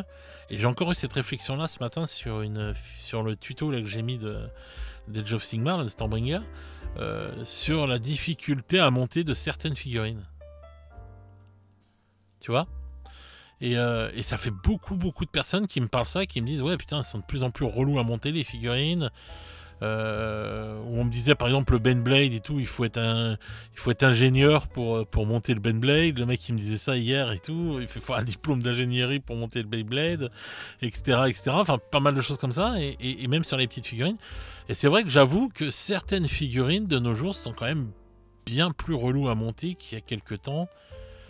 et j'ai encore eu cette réflexion-là ce matin sur le tuto là, que j'ai mis d'Age of Sigmar, de Stormbringer, sur la difficulté à monter de certaines figurines. Tu vois ? Et ça fait beaucoup de personnes qui me parlent ça, qui me disent ouais putain, elles sont de plus en plus relous à monter les figurines. Où on me disait par exemple le Beyblade et tout, il faut être ingénieur pour monter le Beyblade. Le mec il me disait ça hier et tout, il faut un diplôme d'ingénierie pour monter le Beyblade, etc. Enfin pas mal de choses comme ça, et même sur les petites figurines. Et c'est vrai que j'avoue que certaines figurines de nos jours sont quand même bien plus relous à monter qu'il y a quelques temps.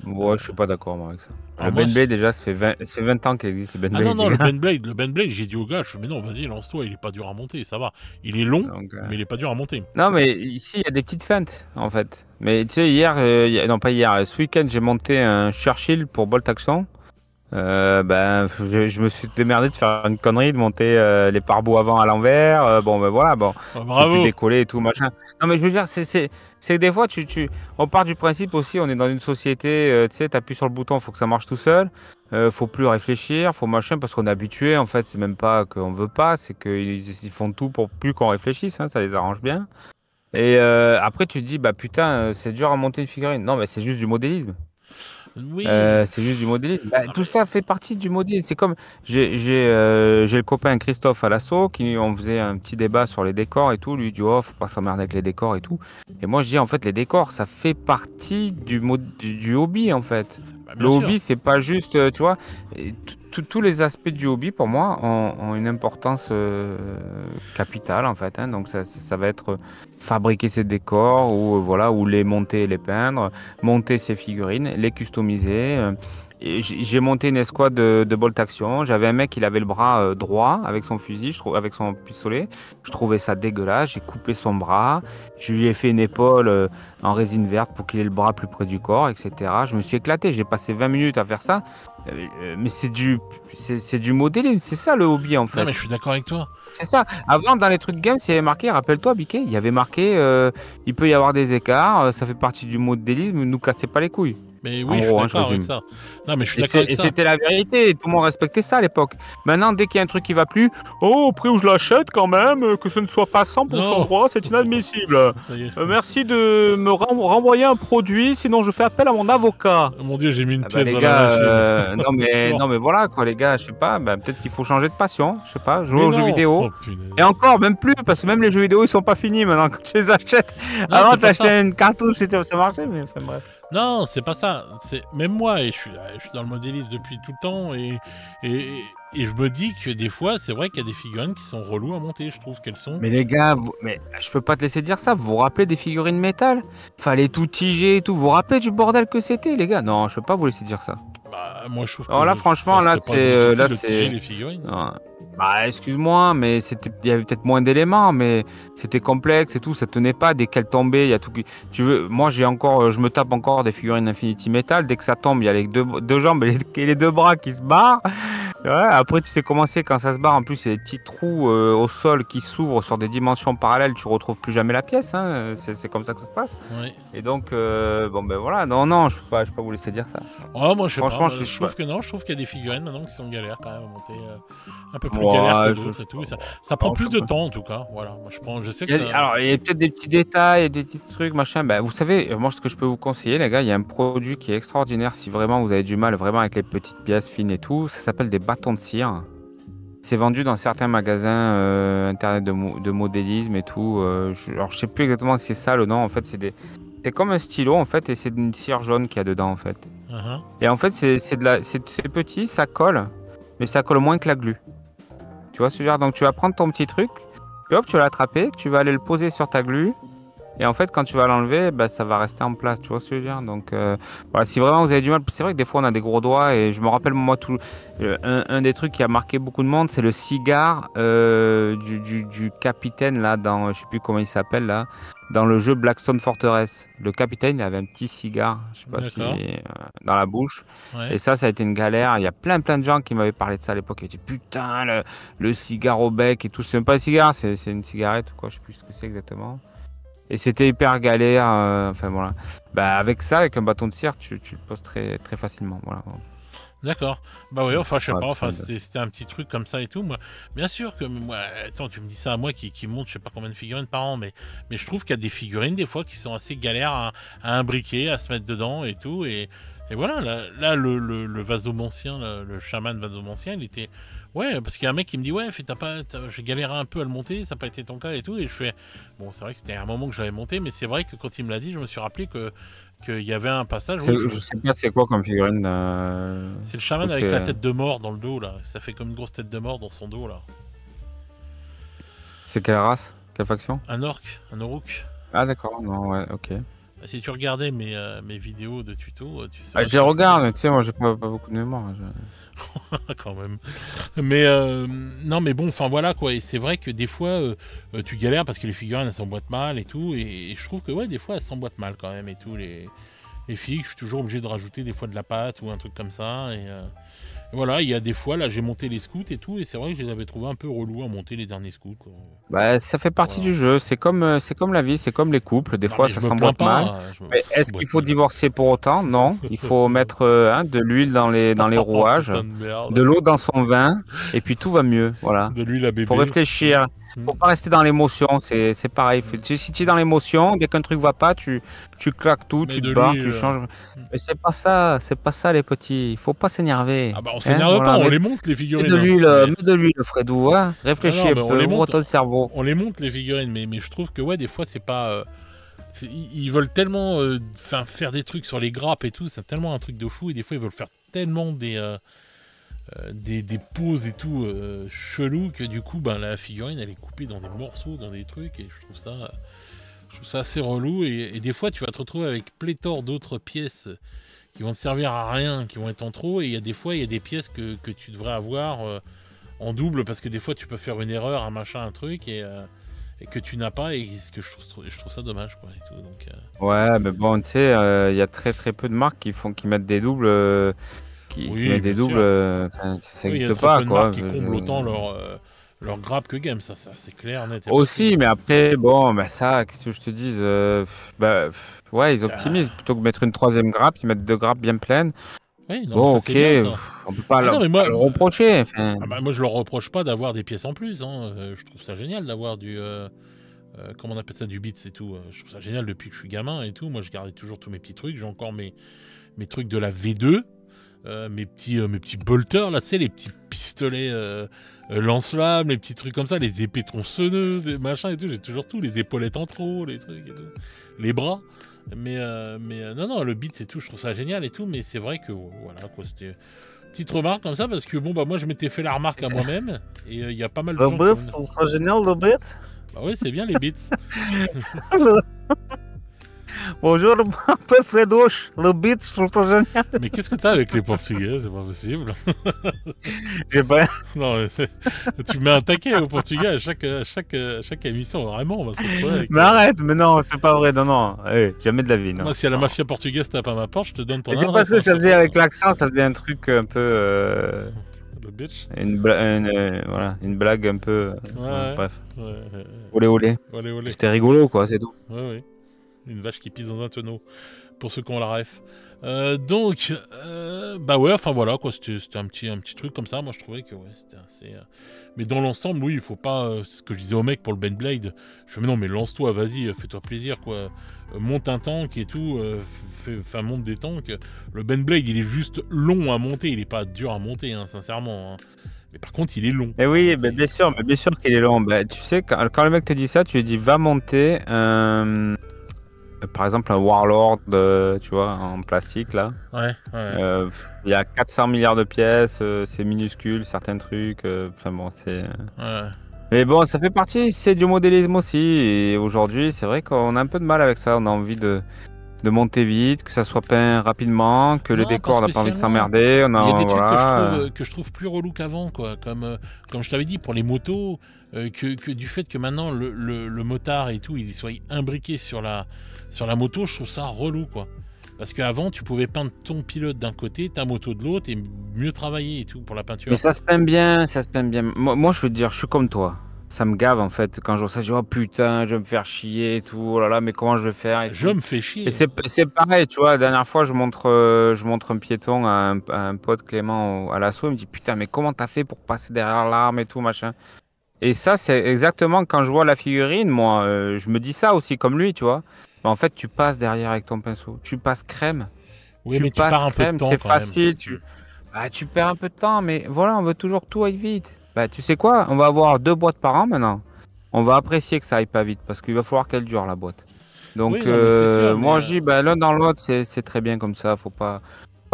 Ouais, je suis pas d'accord moi avec ça. Alors Le moi, Beyblade déjà, ça fait 20 ans qu'il existe le ah non, Beyblade. le Beyblade, j'ai dit au gars, je fais, mais non, vas-y, lance-toi, il est pas dur à monter, ça va. Il est long, Donc, mais il est pas dur à monter. non, mais ici, il y a des petites feintes, en fait. Mais tu sais, hier, non pas hier, ce week-end, j'ai monté un Churchill pour Bolt Action. Je me suis démerdé de faire une connerie, de monter les pare-boues avant à l'envers. Bon, ben voilà, bon. Oh, J'ai pu bravo. décoller et tout, machin. Non, mais je veux dire, c'est que des fois, on part du principe aussi, on est dans une société, tu sais, t'appuies sur le bouton, faut que ça marche tout seul. Faut plus réfléchir, faut machin, parce qu'on est habitué, en fait, c'est même pas qu'on veut pas, c'est qu'ils font tout pour plus qu'on réfléchisse, hein, ça les arrange bien. Et après, tu te dis, bah putain, c'est dur à monter une figurine. Non, mais c'est juste du modélisme. Oui. C'est juste du modélisme. Bah, tout ça fait partie du modélisme. C'est comme j'ai le copain Christophe à l'assaut qui on faisait un petit débat sur les décors et tout. Lui il dit oh faut pas s'emmerder avec les décors et tout. Et moi je dis en fait les décors ça fait partie du hobby en fait. Bah, Le bien sûr. hobby c'est pas juste tu vois et tous les aspects du hobby pour moi ont une importance capitale en fait. Hein. Donc ça va être fabriquer ses décors ou voilà ou les monter et les peindre, monter ses figurines, les customiser. Et j'ai monté une escouade de Bolt Action. J'avais un mec, il avait le bras droit avec son fusil, avec son pistolet. Je trouvais ça dégueulasse. J'ai coupé son bras. Je lui ai fait une épaule en résine verte pour qu'il ait le bras plus près du corps, etc. Je me suis éclaté. J'ai passé 20 minutes à faire ça. Mais c'est du modélisme. C'est ça le hobby en fait. Non, mais je suis d'accord avec toi. C'est ça. Avant, dans les trucs games, il y avait marqué, rappelle-toi, Biquet, il y avait marqué il peut y avoir des écarts, ça fait partie du modélisme, ne nous cassez pas les couilles. Mais En oui, gros, je suis d'accord avec résume. ça. Non, mais je suis Et d'accord avec ça. c'était la vérité, tout le monde respectait ça à l'époque. Maintenant, dès qu'il y a un truc qui va plus, oh, au prix où je l'achète quand même, que ce ne soit pas 100% Non. droit, c'est inadmissible. Ça y est. Merci de me renvoyer un produit, sinon je fais appel à mon avocat. Oh, mon dieu, j'ai mis une Ah bah, pièce les dans gars, la machine. non mais voilà quoi les gars, je sais pas, bah, peut-être qu'il faut changer de passion, je sais pas, jouer Mais aux jeux non. vidéo. Oh, punaise. Et encore, même plus, parce que même les jeux vidéo ils sont pas finis maintenant quand tu les achètes. Non, Avant c'est pas ça. t'achetais une cartouche, ça marchait, mais enfin bref. Non, c'est pas ça. C'est même moi, et je suis dans le modélisme depuis tout le temps, et je me dis que des fois, c'est vrai qu'il y a des figurines qui sont reloues à monter. Je trouve qu'elles sont. Mais les gars, mais je peux pas te laisser dire ça. Vous vous rappelez des figurines métal? Fallait tout tiger et tout. Vous vous rappelez du bordel que c'était, les gars? Non, je peux pas vous laisser dire ça. Bah, moi, je trouve Alors que là, franchement, là, c'était pas c'est difficile de tirer les figurines. Non. Bah, excuse-moi, mais il y avait peut-être moins d'éléments, mais c'était complexe et tout. Ça tenait pas. Dès qu'elle tombait, il y a tout. Tu veux, moi, je me tape encore des figurines Infinity Metal. Dès que ça tombe, il y a les deux jambes et les deux bras qui se barrent. Ouais, après, tu sais comment c'est quand ça se barre. En plus, il y a des petits trous au sol qui s'ouvrent sur des dimensions parallèles. Tu retrouves plus jamais la pièce. Hein. C'est comme ça que ça se passe. Ouais. Et donc, bon, ben voilà. Non, je peux pas vous laisser dire ça. Oh, moi, je sais Franchement, pas. Je trouve que non. Je trouve qu'il y a des figurines maintenant qui sont galères quand même à monter, un peu plus Ouais, galères que je d'autres sais et tout. pas. Ça prend Non, je plus sais de pas. temps en tout cas. Voilà. Moi, je sais que ça... Alors, il y a peut-être des petits détails, des petits trucs, machin. Ben, vous savez, moi, ce que je peux vous conseiller, les gars, il y a un produit qui est extraordinaire si vraiment vous avez du mal, vraiment avec les petites pièces fines et tout. Ça s'appelle des bâtons de cire. C'est vendu dans certains magasins internet de modélisme et tout. Alors, je sais plus exactement si c'est ça le nom. En fait, c'est comme un stylo en fait, et c'est une cire jaune qu'il y a dedans en fait. Uh-huh. Et en fait, c'est petit, ça colle, mais ça colle moins que la glu. Tu vois ce que je veux dire? Donc, tu vas prendre ton petit truc, et hop, tu vas l'attraper, tu vas aller le poser sur ta glu. Et en fait, quand tu vas l'enlever, bah, ça va rester en place, tu vois ce que je veux dire? Donc, voilà, si vraiment vous avez du mal, c'est vrai que des fois on a des gros doigts, et je me rappelle, moi, un des trucs qui a marqué beaucoup de monde, c'est le cigare du capitaine, là, dans, je sais plus comment il s'appelle, là, dans le jeu Blackstone Fortress. Le capitaine, il avait un petit cigare, je sais pas si, dans la bouche. Ouais. Et ça a été une galère. Il y a plein de gens qui m'avaient parlé de ça à l'époque. Ils disaient, putain, le cigare au bec et tout. C'est même pas un cigare, c'est une cigarette, quoi, je sais plus ce que c'est exactement. Et c'était hyper galère, enfin voilà. Bah avec ça, avec un bâton de cire, tu le poses très, très facilement, voilà. D'accord. Bah ouais, enfin, je sais Ouais, pas, parce enfin, que- c'était un petit truc comme ça et tout. Moi, bien sûr que moi, attends, tu me dis ça à moi qui monte je sais pas combien de figurines par an, mais je trouve qu'il y a des figurines des fois qui sont assez galères à imbriquer, à se mettre dedans et tout. Et voilà, là le vasomancien, le chaman vasomancien, il était. Ouais, parce qu'il y a un mec qui me dit, ouais, j'ai galéré un peu à le monter, ça n'a pas été ton cas et tout. Et je fais, bon, c'est vrai que c'était un moment que j'avais monté, mais c'est vrai que quand il me l'a dit, je me suis rappelé qu'il y avait un passage où Je sais pas c'est quoi comme figurine. c'est le Je trouve chaman que avec la c'est tête de mort dans le dos là. Ça fait comme une grosse tête de mort dans son dos là. c'est quelle race? Quelle faction? Un orc, un Oruk. Ah d'accord, non, ouais, ok. Si tu regardais mes vidéos de tuto, tu Ah, saurais j'y très bien. regarde, mais tu sais, moi j'ai pas beaucoup de mémoire. Quand même. Mais non, mais bon, enfin voilà quoi. Et c'est vrai que des fois, tu galères parce que les figurines elles s'emboîtent mal et tout. Et je trouve que ouais, des fois elles s'emboîtent mal quand même et tout. Les filles, je suis toujours obligé de rajouter des fois de la pâte ou un truc comme ça. Et voilà, il y a des fois là, j'ai monté les scouts et tout. Et c'est vrai que je les avais trouvés un peu relous à monter les derniers scouts. Bah, ça fait partie Voilà. du jeu, c'est comme la vie, c'est comme les couples, des Non, fois mais ça je me plains s'emboîte mal. pas. Mais Ça est-ce qu'il s'emboîte faut mal. divorcer pour autant? Non, il faut mettre de l'huile dans les Oh rouages, putain de merde. de l'eau dans son vin, et puis tout va mieux, voilà. De l'huile à Faut bébé. réfléchir, faut pas rester dans l'émotion, c'est pareil. Si tu es dans l'émotion, dès qu'un truc va pas, tu claques tout, Mais tu te de barres, l'huile. tu changes. Mais c'est pas ça les petits, il faut pas s'énerver. Ah bah on Hein, s'énerve pas, voilà, on les monte les figurines. Hein. mets de l'huile, Fredou, hein. Ah Réfléchis non, un mais peu, ouvre ton cerveau. on les monte les figurines, mais je trouve que ouais, des fois c'est pas. Ils veulent tellement faire des trucs sur les grappes et tout, c'est tellement un truc de fou, et des fois ils veulent faire tellement des poses et tout chelou que du coup ben, la figurine elle est coupée dans des morceaux, dans des trucs, et je trouve ça assez relou, et des fois tu vas te retrouver avec pléthore d'autres pièces qui vont te servir à rien, qui vont être en trop, et il y a des fois il y a des pièces que tu devrais avoir en double, parce que des fois tu peux faire une erreur, un machin, un truc, et que tu n'as pas, et ce que je trouve ça dommage quoi, et tout, donc Ouais, mais bon, tu sais, il y a très peu de marques qui mettent des doubles, qui oui, mettent des bien doubles, sûr. ça Oui, il y a n'existe très pas, peu de quoi. marques qui comblent autant leur grappe que game, ça c'est clair, net et précis. Aussi, mais après, bon, bah ça, qu'est-ce que je te dise, ouais, ils C'est optimisent. Plutôt que mettre une troisième grappe, ils mettent deux grappes bien pleines. Oui, non, mais Bon, ça ok, c'est bien ça. on peut pas, Ah non, mais pas le reprocher. Enfin, moi je leur reproche pas d'avoir des pièces en plus, hein. Je trouve ça génial d'avoir comment on appelle ça, du bits et tout. Je trouve ça génial depuis que je suis gamin et tout. Moi je gardais toujours tous mes petits trucs, j'ai encore mes trucs de la V2. Mes petits bolters là, tu sais, les petits pistolets lance-flammes, les petits trucs comme ça, les épées tronçonneuses, les machins et tout, j'ai toujours tout, les épaulettes en trop, les trucs et tout, les bras. Mais non, le beat c'est tout, je trouve ça génial et tout, mais c'est vrai que voilà quoi, c'était une petite remarque comme ça, parce que bon bah moi je m'étais fait la remarque à moi-même, et il y a pas mal de Le gens beat, qui je trouve ça génial, le beat. bah ouais, c'est bien les beats. Bonjour, mon père Fredouche. Le beat, je trouve ça génial. Mais qu'est-ce que t'as avec les Portugais, c'est pas possible. J'ai pas. Non, tu mets un taquet au Portugais à chaque émission, vraiment, on va se retrouver avec... Mais arrête, mais non, c'est pas vrai, non, non. Jamais de la vie, non. Moi, si la mafia portugaise tape à ma porte, je te donne ton C'est adresse. parce que hein, ça je faisait te avec prends. l'accent, ça faisait un truc un peu. Le bitch. voilà, une blague un peu. Ouais, Bref, ouais. olé olé. Olé, olé. C'était rigolo, quoi, c'est tout. Ouais. Une vache qui pisse dans un tonneau, pour ceux qui ont la ref. Donc, bah ouais, enfin voilà, quoi, c'était un petit truc comme ça. Moi, je trouvais que ouais, c'était assez... Mais dans l'ensemble, oui, il faut pas... ce que je disais au mec pour le Ben Blade, je fais, mais non, mais lance-toi, vas-y, fais-toi plaisir, quoi. Monte un tank et tout, monte des tanks. Le Ben Blade, il est juste long à monter, il est pas dur à monter, hein, sincèrement. Hein. Mais par contre, il est long. Et oui, mais bien sûr qu'il est long. Bah, tu sais, quand le mec te dit ça, tu lui dis va monter par exemple un Warlord, tu vois, en plastique là. Ouais. Il y a 400 milliards de pièces, c'est minuscule, certains trucs. Enfin bon, c'est. Ouais. Mais bon, ça fait partie, c'est du modélisme aussi. Et aujourd'hui, c'est vrai qu'on a un peu de mal avec ça. On a envie de monter vite, que ça soit peint rapidement, que le Non, décor pas n'a pas envie de spécialement. s'emmerder. Il y a des trucs voilà. que je trouve plus relou qu'avant, quoi. Comme je t'avais dit pour les motos, que du fait que maintenant le motard et tout, il soit imbriqué sur la moto, je trouve ça relou, quoi. Parce qu'avant, tu pouvais peindre ton pilote d'un côté, ta moto de l'autre, et mieux travailler et tout pour la peinture. Mais ça se peint bien, ça se peint bien. Moi, je veux te dire, je suis comme toi. ça me gave en fait. Quand je vois ça, je dis oh putain, je vais me faire chier et tout. Oh là là, mais comment je vais faire et Je tout. me fais chier. Et c'est pareil, tu vois. La dernière fois, je montre un piéton à un pote Clément à l'assaut. Il me dit putain, mais comment t'as fait pour passer derrière l'arme et tout machin. Et ça, c'est exactement quand je vois la figurine, moi, je me dis ça aussi comme lui, tu vois. Mais en fait, tu passes derrière avec ton pinceau. Tu passes crème. Oui, Tu mais tu passes pars un peu de crème, temps c'est quand même. facile. Tu perds un peu de temps, mais voilà, on veut toujours tout aille vite. Bah, tu sais quoi? On va avoir 2 boîtes par an maintenant. On va apprécier que ça aille pas vite parce qu'il va falloir qu'elle dure la boîte. Donc, Oui, non, mais c'est sûr, moi, mais, je dis, bah, l'un dans l'autre, c'est très bien comme ça. Faut pas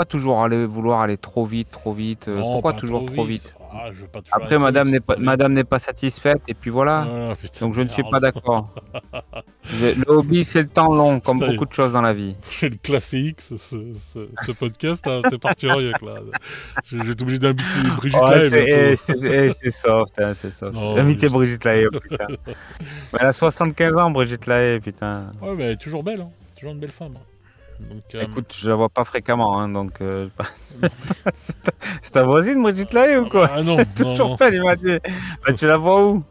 toujours vouloir aller trop vite, trop vite. non, Pourquoi pas toujours trop vite? Ah, je veux pas toujours Après, aller trop madame vite, ça madame n'est pas satisfaite, et puis voilà. Ah, putain, Donc, je ne suis merde. pas d'accord. Le hobby, c'est le temps long, comme Putain, beaucoup de choses dans la vie. Je vais le classer X, ce podcast, là, c'est parti en yuck, là. Je vais être obligé d'inviter Brigitte Oh, Lahaye bientôt. c'est soft, hein, c'est soft. Non, Invitez mais- Brigitte Lahaye, oh, putain. Mais elle a 75 ans, Brigitte Lahaye, putain. Ouais, mais elle est toujours belle, hein. Toujours une belle femme. hein. Donc, Écoute, je la vois pas fréquemment, hein, donc... c'est ta voisine, Brigitte Lahaye, ou quoi? Ah non, Toujours non. belle, il m'a dit. Bah, tu la vois où?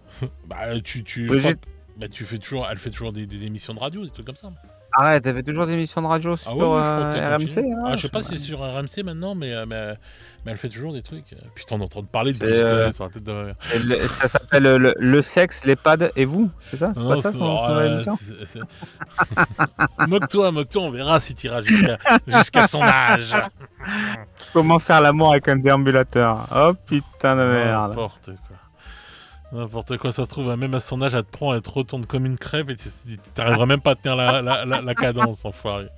Bah, je Brigitte- crois- bah, elle fait toujours des émissions de radio, des trucs comme ça. Arrête, elle fait toujours des émissions de radio sur Ah ouais, ouais, je crois qu'elle RMC, continue. hein, Ah, je sais pas si c'est sur RMC maintenant, mais elle fait toujours des trucs. Putain, on est en train de parler de C'est, Brigitte Lahaye sur la tête de ma mère. Ça s'appelle le sexe, l'EHPAD et vous, c'est ça? C'est Non, pas ça son émission? Moque-toi, on verra si tu iras jusqu'à son âge. Comment faire l'amour avec un déambulateur? Oh putain de merde. N'importe quoi, ça se trouve, même à son âge, elle te prend, elle te retourne comme une crêpe et tu t'arriveras même pas à tenir la cadence, enfoiré.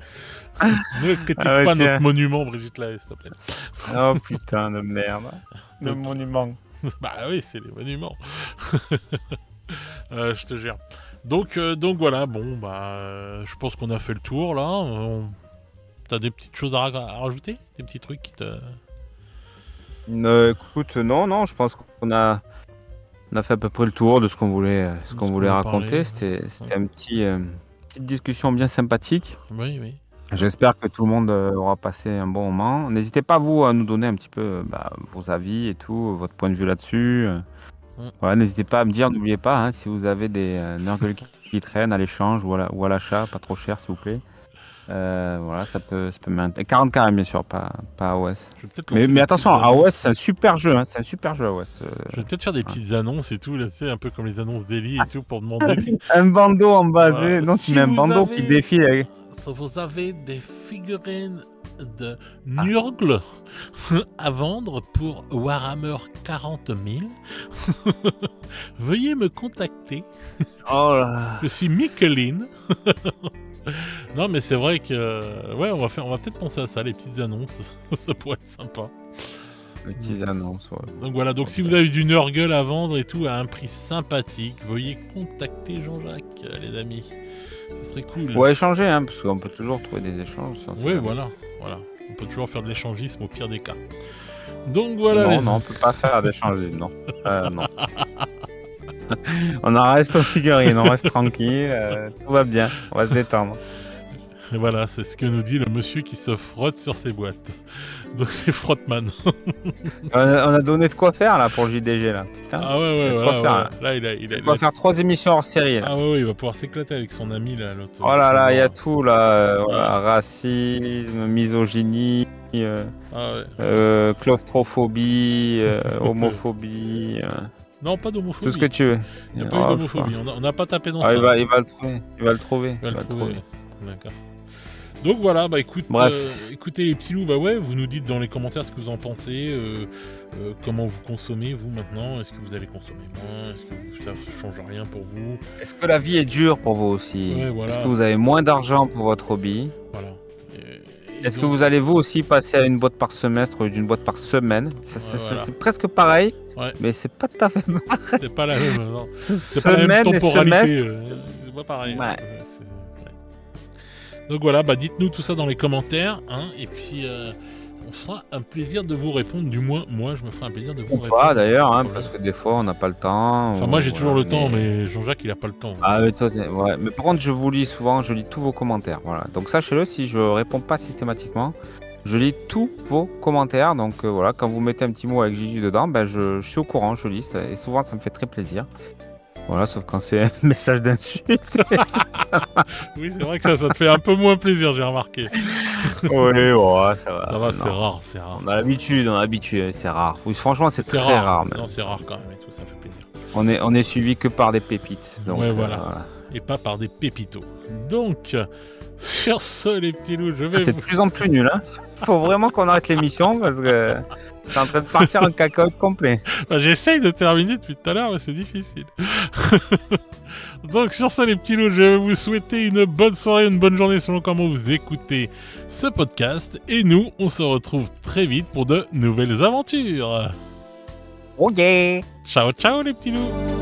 Ne critique Ah ouais, pas tiens. notre monument, Brigitte Lahaye, s'il te plaît. Oh putain de merde. Le Donc- monument. Bah oui, c'est les monuments. Je te jure. Donc voilà, bon, je pense qu'on a fait le tour, là. T'as des petites choses à rajouter? Des petits trucs qui te... Écoute, non, je pense qu'on a fait à peu près le tour de ce qu'on voulait, raconter. parler. C'était une petite discussion bien sympathique. Oui. J'espère que tout le monde aura passé un bon moment. N'hésitez pas, vous, à nous donner un petit peu vos avis et tout, votre point de vue là-dessus. Voilà, n'hésitez pas à me dire, n'oubliez pas, hein, si vous avez des Nurgle qui traînent à l'échange ou à l'achat, pas trop cher, s'il vous plaît. Voilà, ça peut m'intéresser. 40 carrés, bien sûr, pas AOS. Je vais peut-être lancer Mais des attention, petites annonces. AOS, c'est un super jeu, hein, c'est un super jeu, AOS. Je vais peut-être faire des petites annonces et tout, là, tu sais, un peu comme les annonces d'Eli et tout, pour demander... Un bandeau en bas, Voilà. non, Si tu mets un vous bandeau avez- qui défile. Avec... Si vous avez des figurines de Nurgle à vendre pour Warhammer 40 000, veuillez me contacter. Oh là. Je suis Michelin. Non, mais c'est vrai que ouais, on va peut-être penser à ça, les petites annonces. Ça pourrait être sympa. Les petites annonces, ouais. Donc voilà, donc si vous avez du Nurgle à vendre et tout à un prix sympathique, veuillez contacter Jean-Jacques, les amis. Ce serait cool. Ou à échanger, hein, parce qu'on peut toujours trouver des échanges. ça, Oui, c'est- voilà. On peut toujours faire de l'échangisme au pire des cas. Donc voilà, non, les... non, on peut pas faire d'échanger, non. Non. On en reste aux figurines, on reste tranquille, tout va bien, on va se détendre. Et voilà, c'est ce que nous dit le monsieur qui se frotte sur ses boîtes. Donc c'est Frottman. On a donné de quoi faire là pour le JDG là. Putain. Ah ouais, de quoi voilà, faire, ouais. là. Là, On va faire 3 émissions hors série là. Ah ouais, il va pouvoir s'éclater avec son ami là, l'autre. Oh là là, il y a tout. tout là, voilà, racisme, misogynie, Ah ouais. claustrophobie, homophobie, Non, pas d'homophobie. tout ce que tu veux. Il n'y a pas eu Oh, d'homophobie. On n'a pas tapé dans Ah, ça. il va le trouver. Il va le trouver. Il va il le va le trouver. trouver. D'accord. Donc voilà, écoute, Bref. écoutez les petits loups, ouais, vous nous dites dans les commentaires ce que vous en pensez, comment vous consommez vous maintenant, est-ce que vous allez consommer moins, est-ce que ça ne change rien pour vous, Est-ce que la vie est dure pour vous aussi? Ouais, voilà. Est-ce que vous avez moins d'argent pour votre hobby? voilà. Est-ce que vous allez vous aussi passer à une boîte par semestre ou d'une boîte par semaine? voilà. C'est presque pareil, Ouais. mais c'est pas tout à fait pareil. C'est pas la même, non. C'est pas la même Semaine et temporalité. semestre. C'est pas pareil. Ouais. Ouais. Donc voilà, dites-nous tout ça dans les commentaires, hein, et puis on se fera un plaisir de vous répondre. Du moins, moi, je me ferai un plaisir de vous Ou répondre. pas d'ailleurs, hein, Voilà. parce que des fois on n'a pas le temps. Enfin, ou moi, j'ai toujours le voilà, temps, mais Jean-Jacques, il a pas le temps. Ah, mais toi, ouais. Mais par contre, je vous lis souvent, je lis tous vos commentaires. Voilà. Donc sachez-le, si je réponds pas systématiquement, je lis tous vos commentaires. Donc voilà, quand vous mettez un petit mot avec Gigi dedans, je suis au courant, je lis. Et souvent, ça me fait très plaisir. Voilà, sauf quand c'est un message d'insulte. Oui, c'est vrai que ça te fait un peu moins plaisir, j'ai remarqué. Oui, ouais, ça va. Ça va, c'est Non. rare, c'est rare. On a l'habitude, c'est rare. Oui, franchement, c'est très rare. rare. Même. Non, c'est rare quand même et tout, ça fait plaisir. On est suivi que par des pépites. Donc, Ouais, voilà. Et pas par des pépitos. Donc, sur ce, les petits loups, je vais c'est de plus en plus nul. Hein. Faut vraiment qu'on arrête l'émission parce que c'est en train de partir en cacahuète complet. Bah, j'essaye de terminer depuis tout à l'heure, mais c'est difficile. Donc, sur ce, les petits loups, je vais vous souhaiter une bonne soirée, une bonne journée selon comment vous écoutez ce podcast. Et nous, on se retrouve très vite pour de nouvelles aventures. Oh yeah! Ciao, ciao, les petits loups!